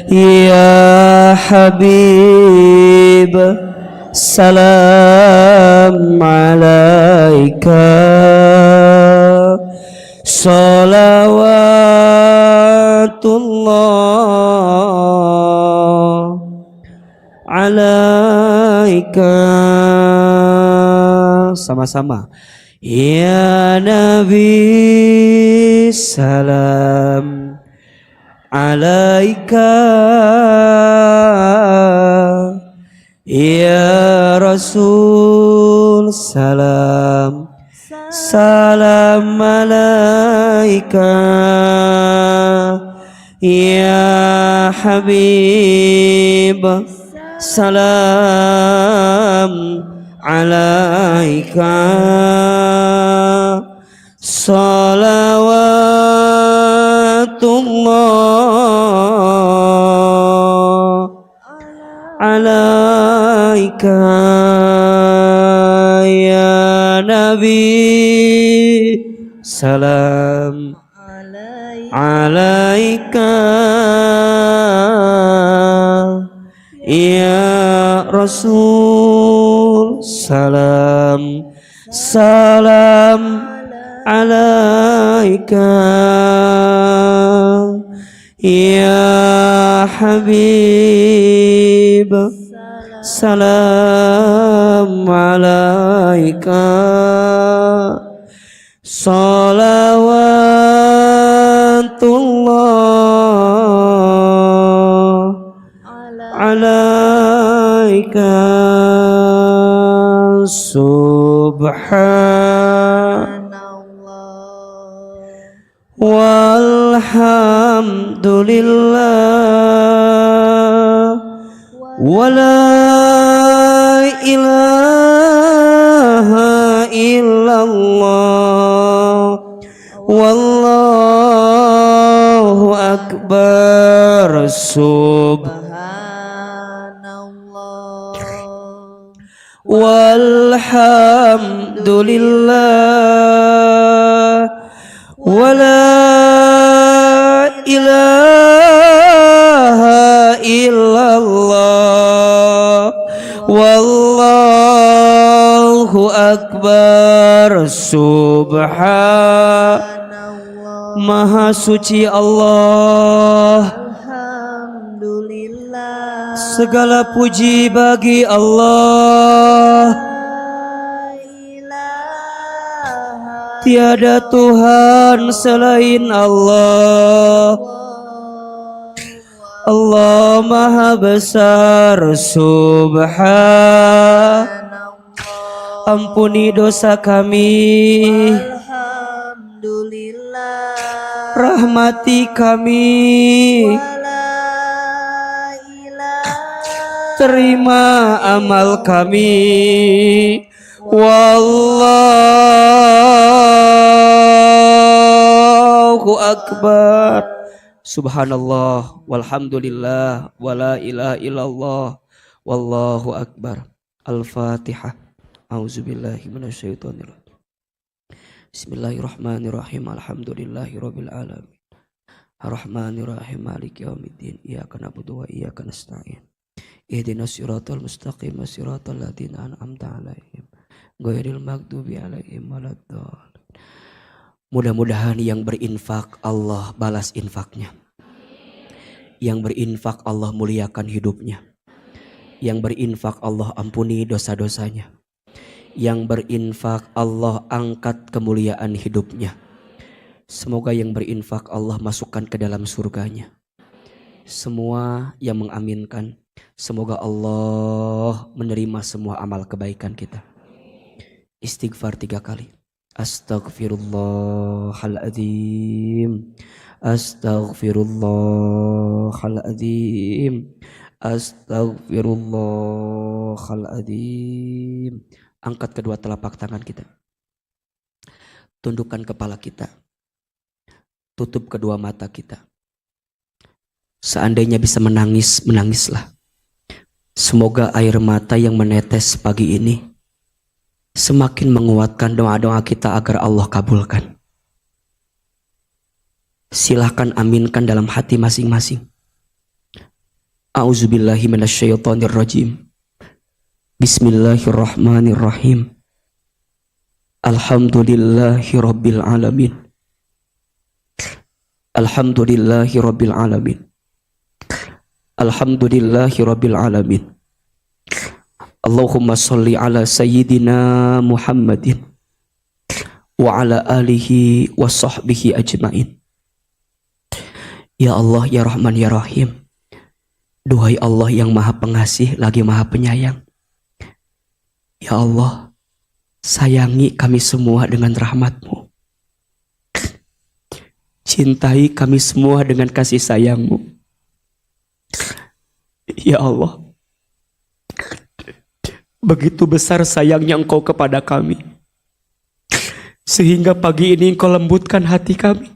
Ya Habib, salam alaika. Salawatullah alaika. Sama-sama. Ya Nabi, salam alaika. Ya Rasul, salam salam alaika. Ya Habib, salam alaika. Salawatullah alaika. Ya Nabi, salam alaika. Ya Rasul, salam salam alaika. Ya Habib, salam alaika. Salawatullah alaika. Subhanallah walhamdulillah wala ilaha illallah wallahu akbar. Subhanallah walhamdulillah wala ilaha illallah wallahu akbar. Subhanallah, maha suci Allah, alhamdulillah, segala puji bagi Allah. Tiada Tuhan selain Allah. Allah maha besar. Subhanallah, ampuni dosa kami, alhamdulillah, rahmati kami, terima amal kami. Wallahu akbar. Subhanallah walhamdulillah wala ilaha illallah wallahu akbar. Al-Fatihah. A'udzubillahi minasyaitonirrajim. Bismillahirrahmanirrahim. Alhamdulillahirabbil alamin. Arrahmanirrahim maliki yaumiddin. Iyyaka na'budu wa iyyaka nasta'in. Ihdinas siratal mustaqim, siratal ladzina an'amta 'alaihim ghairil maghdubi 'alaihim waladdallin. Mudah-mudahan yang berinfak Allah balas infaknya. Yang berinfak Allah muliakan hidupnya. Yang berinfak Allah ampuni dosa-dosanya. Yang berinfak Allah angkat kemuliaan hidupnya. Semoga yang berinfak Allah masukkan ke dalam surganya. Semua yang mengaminkan, semoga Allah menerima semua amal kebaikan kita. Istighfar 3 kali. Astaghfirullahaladzim. Astaghfirullahaladzim. Astaghfirullahaladzim. Angkat kedua telapak tangan kita. Tundukkan kepala kita. Tutup kedua mata kita. Seandainya bisa menangis, menangislah. Semoga air mata yang menetes pagi ini semakin menguatkan doa-doa kita agar Allah kabulkan. Silahkan aminkan dalam hati masing-masing. A'udzubillahi minasyaitonirrajim. Bismillahirrahmanirrahim. Alhamdulillahi rabbil alamin. Alhamdulillahi rabbil alamin. Alhamdulillahi rabbil alamin. Allahumma salli ala sayyidina Muhammadin wa ala alihi wa sahbihi ajmain. Ya Allah, ya Rahman, ya Rahim. Duhai Allah yang maha pengasih lagi maha penyayang. Ya Allah, sayangi kami semua dengan rahmat-Mu. Cintai kami semua dengan kasih sayang-Mu. Ya Allah, begitu besar sayangnya Engkau kepada kami, sehingga pagi ini Engkau lembutkan hati kami.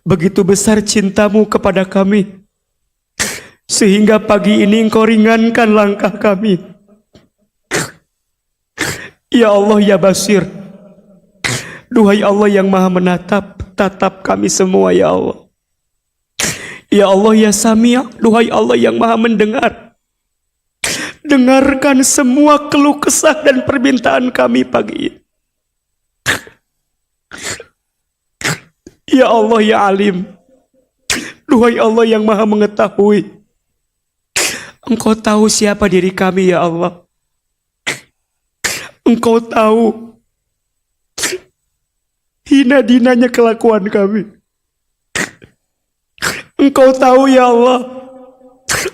Begitu besar cinta-Mu kepada kami, sehingga pagi ini Engkau ringankan langkah kami. Ya Allah, ya Basir. Duhai Allah yang maha menatap, tatap kami semua ya Allah. Ya Allah, ya Sami', duhai Allah yang maha mendengar. Dengarkan semua keluh kesah dan permintaan kami pagi ini. Ya Allah, ya Alim. Duhai Allah yang maha mengetahui. Engkau tahu siapa diri kami ya Allah. Engkau tahu hina-dinanya kelakuan kami. Engkau tahu ya Allah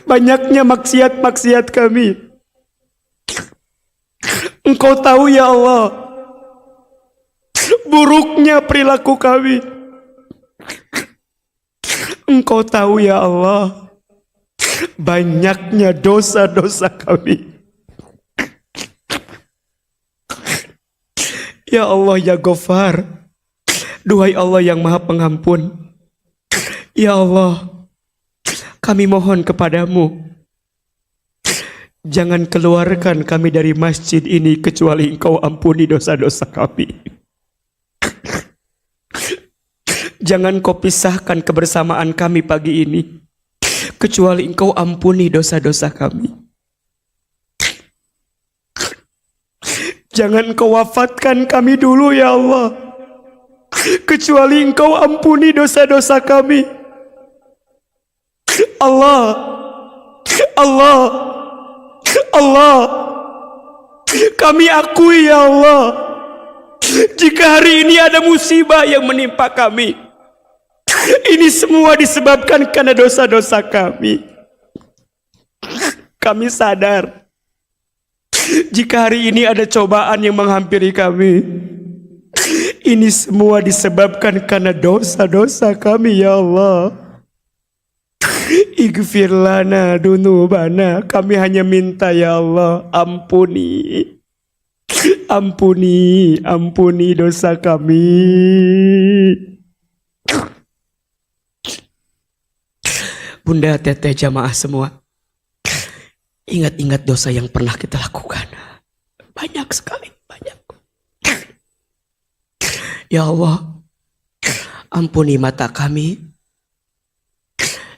banyaknya maksiat-maksiat kami. Engkau tahu ya Allah buruknya perilaku kami. Engkau tahu ya Allah banyaknya dosa-dosa kami. Ya Allah, ya Ghafar. Duhai Allah yang maha pengampun. Ya Allah, kami mohon kepadamu, jangan keluarkan kami dari masjid ini kecuali Engkau ampuni dosa-dosa kami. Jangan Kau pisahkan kebersamaan kami pagi ini kecuali Engkau ampuni dosa-dosa kami. Jangan Kau wafatkan kami dulu ya Allah kecuali Engkau ampuni dosa-dosa kami. Allah, Allah, Allah, kami akui ya Allah, jika hari ini ada musibah yang menimpa kami, ini semua disebabkan karena dosa-dosa kami. Kami sadar jika hari ini ada cobaan yang menghampiri kami, ini semua disebabkan karena dosa-dosa kami ya Allah. Ighfir lana dunubana, kami hanya minta ya Allah, ampuni, ampuni, ampuni dosa kami. Bunda, teteh, jamaah semua, ingat-ingat dosa yang pernah kita lakukan. Banyak sekali, banyak. Ya Allah, ampuni mata kami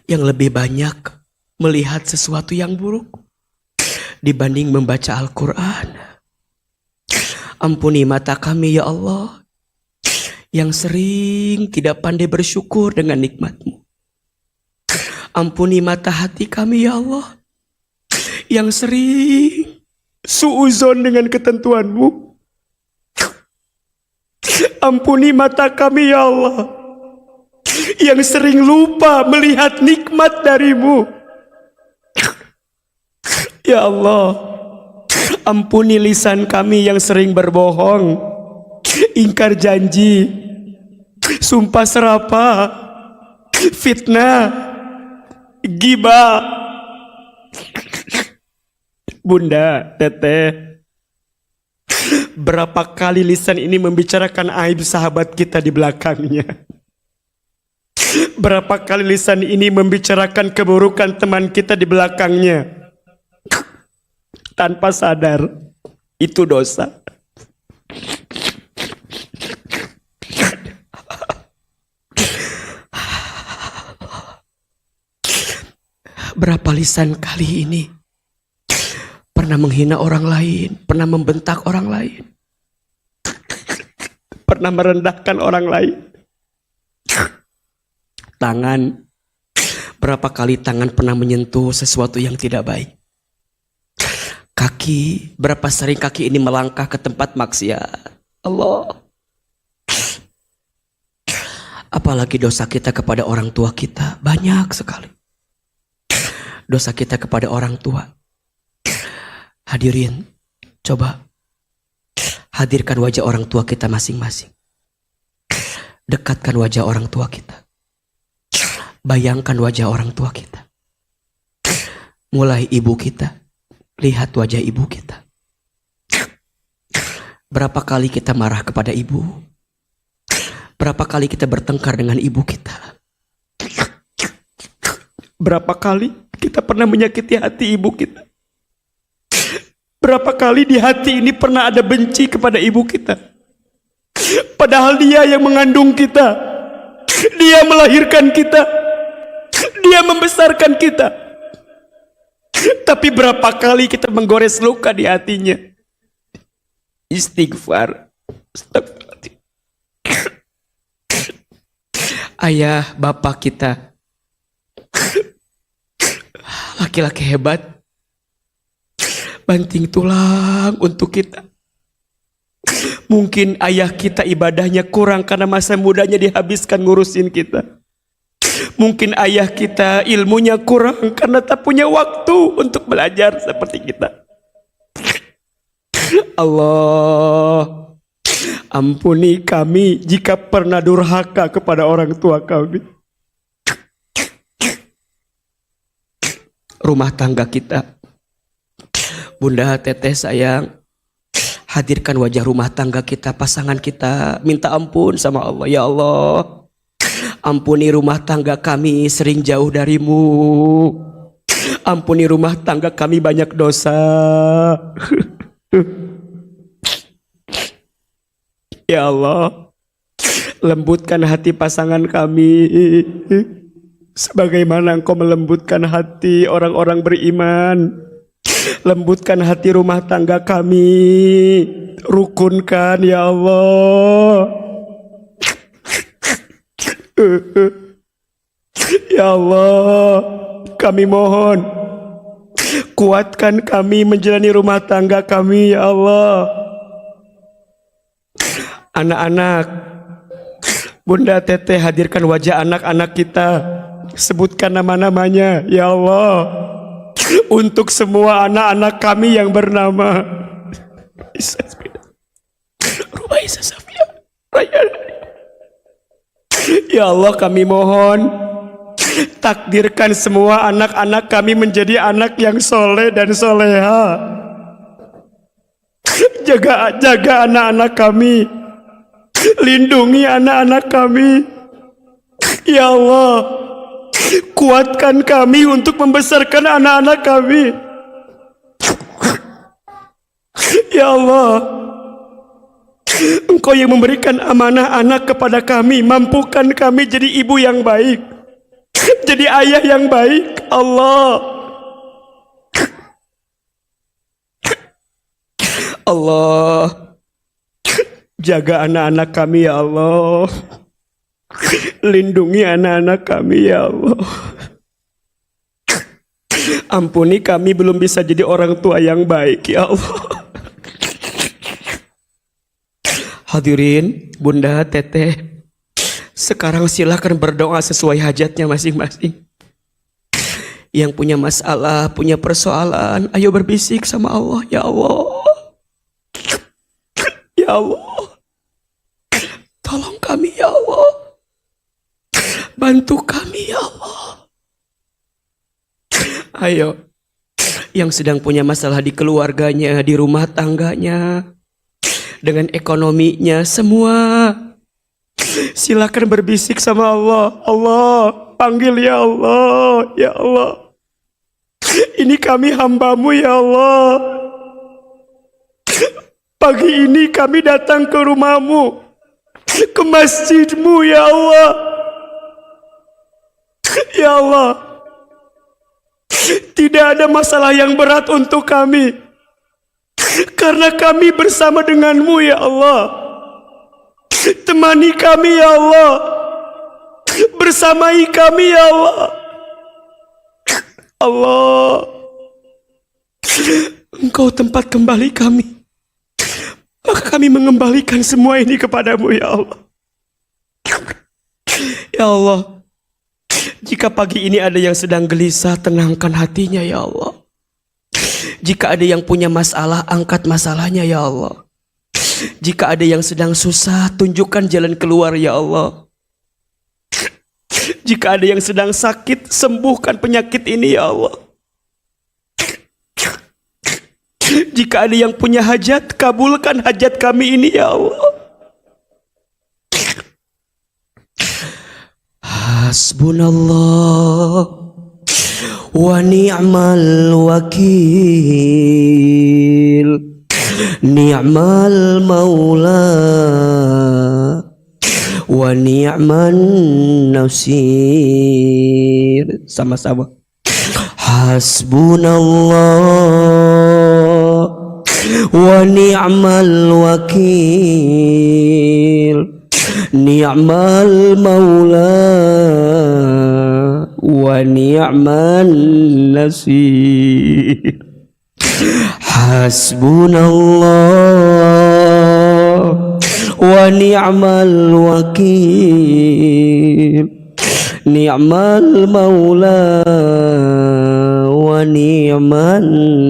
yang lebih banyak melihat sesuatu yang buruk dibanding membaca Al-Quran. Ampuni mata kami ya Allah yang sering tidak pandai bersyukur dengan nikmat-Mu. Ampuni mata hati kami ya Allah yang sering suuzon dengan ketentuan-Mu. Ampuni mata kami ya Allah yang sering lupa melihat nikmat dari-Mu. Ya Allah, ampuni lisan kami yang sering berbohong. ingkar janji, sumpah serapah, fitnah, ghibah. Bunda, Teteh, berapa kali lisan ini membicarakan aib sahabat kita di belakangnya? Berapa kali lisan ini membicarakan keburukan teman kita di belakangnya? Tanpa sadar, itu dosa. Berapa lisan kali ini pernah menghina orang lain, pernah membentak orang lain, pernah merendahkan orang lain. Tangan, berapa kali tangan pernah menyentuh sesuatu yang tidak baik. Kaki, berapa sering kaki ini melangkah ke tempat maksiat. Allah. Apalagi dosa kita kepada orang tua kita, banyak sekali. Dosa kita kepada orang tua. Hadirin, coba hadirkan wajah orang tua kita masing-masing. Dekatkan wajah orang tua kita. Bayangkan wajah orang tua kita. Mulai ibu kita, lihat wajah ibu kita. Berapa kali kita marah kepada ibu? Berapa kali kita bertengkar dengan ibu kita? Berapa kali kita pernah menyakiti hati ibu kita? Berapa kali di hati ini pernah ada benci kepada ibu kita? Padahal dia yang mengandung kita, dia melahirkan kita, dia membesarkan kita. Tapi berapa kali kita menggores luka di hatinya? Istighfar. Ayah, bapak kita, laki-laki hebat, banting tulang untuk kita. Mungkin ayah kita ibadahnya kurang karena masa mudanya dihabiskan ngurusin kita. Mungkin ayah kita ilmunya kurang karena tak punya waktu untuk belajar seperti kita. Allah, ampuni kami jika pernah durhaka kepada orang tua kami. Rumah tangga kita, Bunda, Teteh sayang, hadirkan wajah rumah tangga kita, pasangan kita, minta ampun sama Allah. Ya Allah, ampuni rumah tangga kami sering jauh darimu. Ampuni rumah tangga kami banyak dosa. Ya Allah, lembutkan hati pasangan kami sebagaimana Engkau melembutkan hati orang-orang beriman. Lembutkan hati rumah tangga kami, rukunkan ya Allah. Ya Allah, kami mohon kuatkan kami menjalani rumah tangga kami ya Allah. Anak-anak, Bunda, Teteh, hadirkan wajah anak-anak kita, sebutkan nama-namanya ya Allah. Untuk semua anak-anak kami yang bernama Rubaisa, Safia, Rayyan. Ya Allah, kami mohon takdirkan semua anak-anak kami menjadi anak yang soleh dan soleha. Jaga anak-anak kami, lindungi anak-anak kami. Ya Allah, kuatkan kami untuk membesarkan anak-anak kami. Ya Allah, Engkau yang memberikan amanah anak kepada kami, mampukan kami jadi ibu yang baik, jadi ayah yang baik. Allah, Allah, jaga anak-anak kami ya Allah. Lindungi anak-anak kami ya Allah. Ampuni kami belum bisa jadi orang tua yang baik ya Allah. Hadirin, Bunda, Teteh, sekarang silakan berdoa sesuai hajatnya masing-masing. Yang punya masalah, punya persoalan, ayo berbisik sama Allah. Ya Allah, ya Allah, bantu kami ya Allah. Ayo, yang sedang punya masalah di keluarganya, di rumah tangganya, dengan ekonominya, semua silakan berbisik sama Allah. Allah, panggil ya Allah, ya Allah. Ini kami hambamu ya Allah. Pagi ini kami datang ke rumahmu, ke masjidmu ya Allah. Ya Allah, tidak ada masalah yang berat untuk kami, karena kami bersama denganmu ya Allah. Temani kami ya Allah, bersamai kami ya Allah. Allah, Engkau tempat kembali kami, maka kami mengembalikan semua ini kepadamu ya Allah. Ya Allah, jika pagi ini ada yang sedang gelisah, tenangkan hatinya ya Allah. Jika ada yang punya masalah, angkat masalahnya ya Allah. Jika ada yang sedang susah, tunjukkan jalan keluar ya Allah. Jika ada yang sedang sakit, sembuhkan penyakit ini ya Allah. Jika ada yang punya hajat, kabulkan hajat kami ini ya Allah. Hasbunallah wa ni'mal wakil, ni'mal maula wa ni'man nasir. Sama-sama. Hasbunallah wa ni'mal wakil, ni'mal maula wa ni'man nasir. Hasbunallah wa ni'mal wakil, ni'mal maula wa ni'man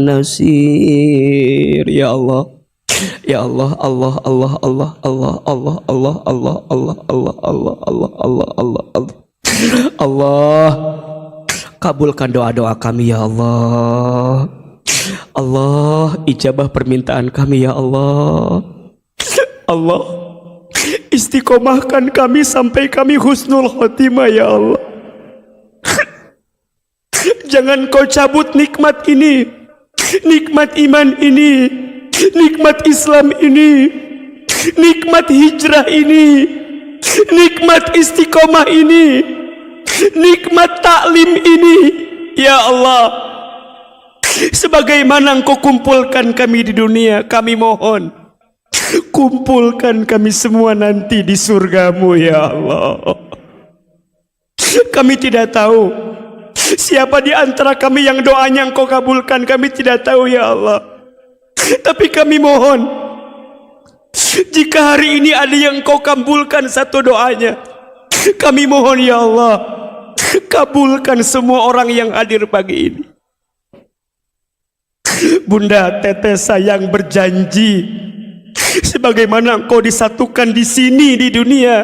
nasir. Ya Allah, ya Allah, Allah, Allah, Allah, Allah, Allah, Allah, Allah, Allah, Allah, Allah, Allah, Allah, Allah, Allah, Allah, kabulkan doa-doa kami ya Allah. Allah, ijabah permintaan kami ya Allah. Allah, istiqomahkan kami sampai kami husnul khotimah ya Allah. Jangan kau cabut nikmat ini, nikmat iman ini, nikmat Islam ini, nikmat hijrah ini, nikmat istiqomah ini, nikmat taklim ini ya Allah. Sebagaimana Engkau kumpulkan kami di dunia, kami mohon kumpulkan kami semua nanti di surgamu ya Allah. Kami tidak tahu siapa di antara kami yang doanya Engkau kabulkan, kami tidak tahu ya Allah. Tapi kami mohon, jika hari ini ada yang Engkau kabulkan satu doanya, kami mohon ya Allah, kabulkan semua orang yang hadir pagi ini. Bunda Teteh sayang berjanji, sebagaimana Engkau disatukan di sini di dunia,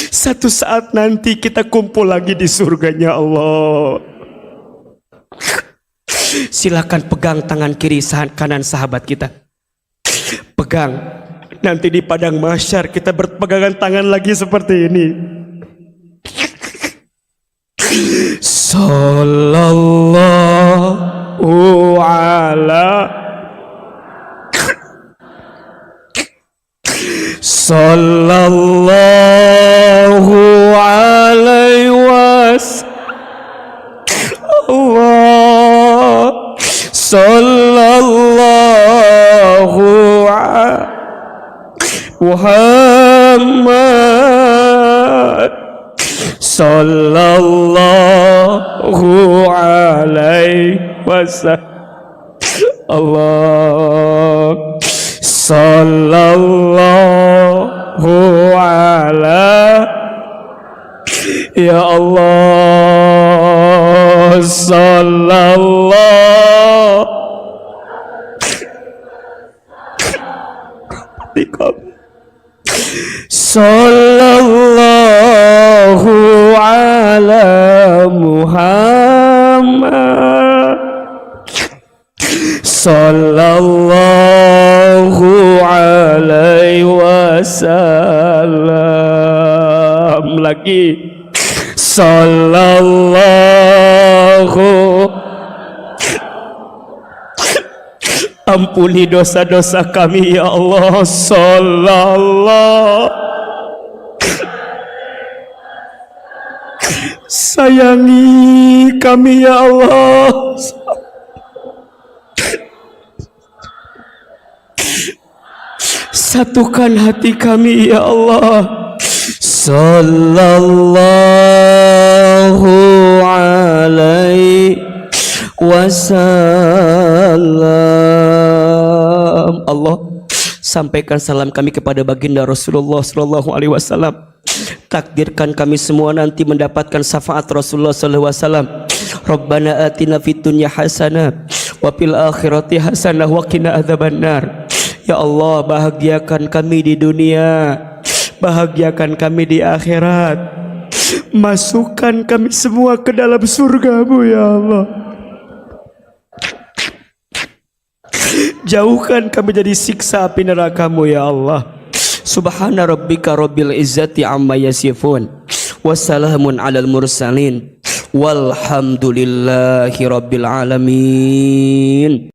satu saat nanti kita kumpul lagi di surganya Allah. Silakan pegang tangan kiri kanan sahabat kita, pegang. Nanti di padang mahsyar kita berpegangan tangan lagi seperti ini. Sallallahu ala sallallahu alaihi wasallam, sallallahu Muhammad, sallallahu alaihi wasallam. Allah sallallahu ala ya Allah, sallallahu sallallahu sallallahu alaihi wasallam. Lagi sallallahu. Ampuni dosa-dosa kami ya Allah. Sallallahu. Sayangi kami ya Allah. Satukan hati kami ya Allah. Sallallahu alaihi wasallam. Allah, sampaikan salam kami kepada baginda Rasulullah sallallahu alaihi wasallam. Takdirkan kami semua nanti mendapatkan syafaat Rasulullah sallallahu alaihi wasallam. Rabbana atina fid dunya hasanah wa fil akhirati hasanah wa qina adzabannar. Ya Allah, bahagiakan kami di dunia, bahagiakan kami di akhirat. Masukkan kami semua ke dalam surga-Mu ya Allah. Jauhkan kami dari siksa api neraka-Mu ya Allah. Subhana rabbika rabbil izzati amma yasifun. Wassalamun alal mursalin. Walhamdulillahi rabbil alamin.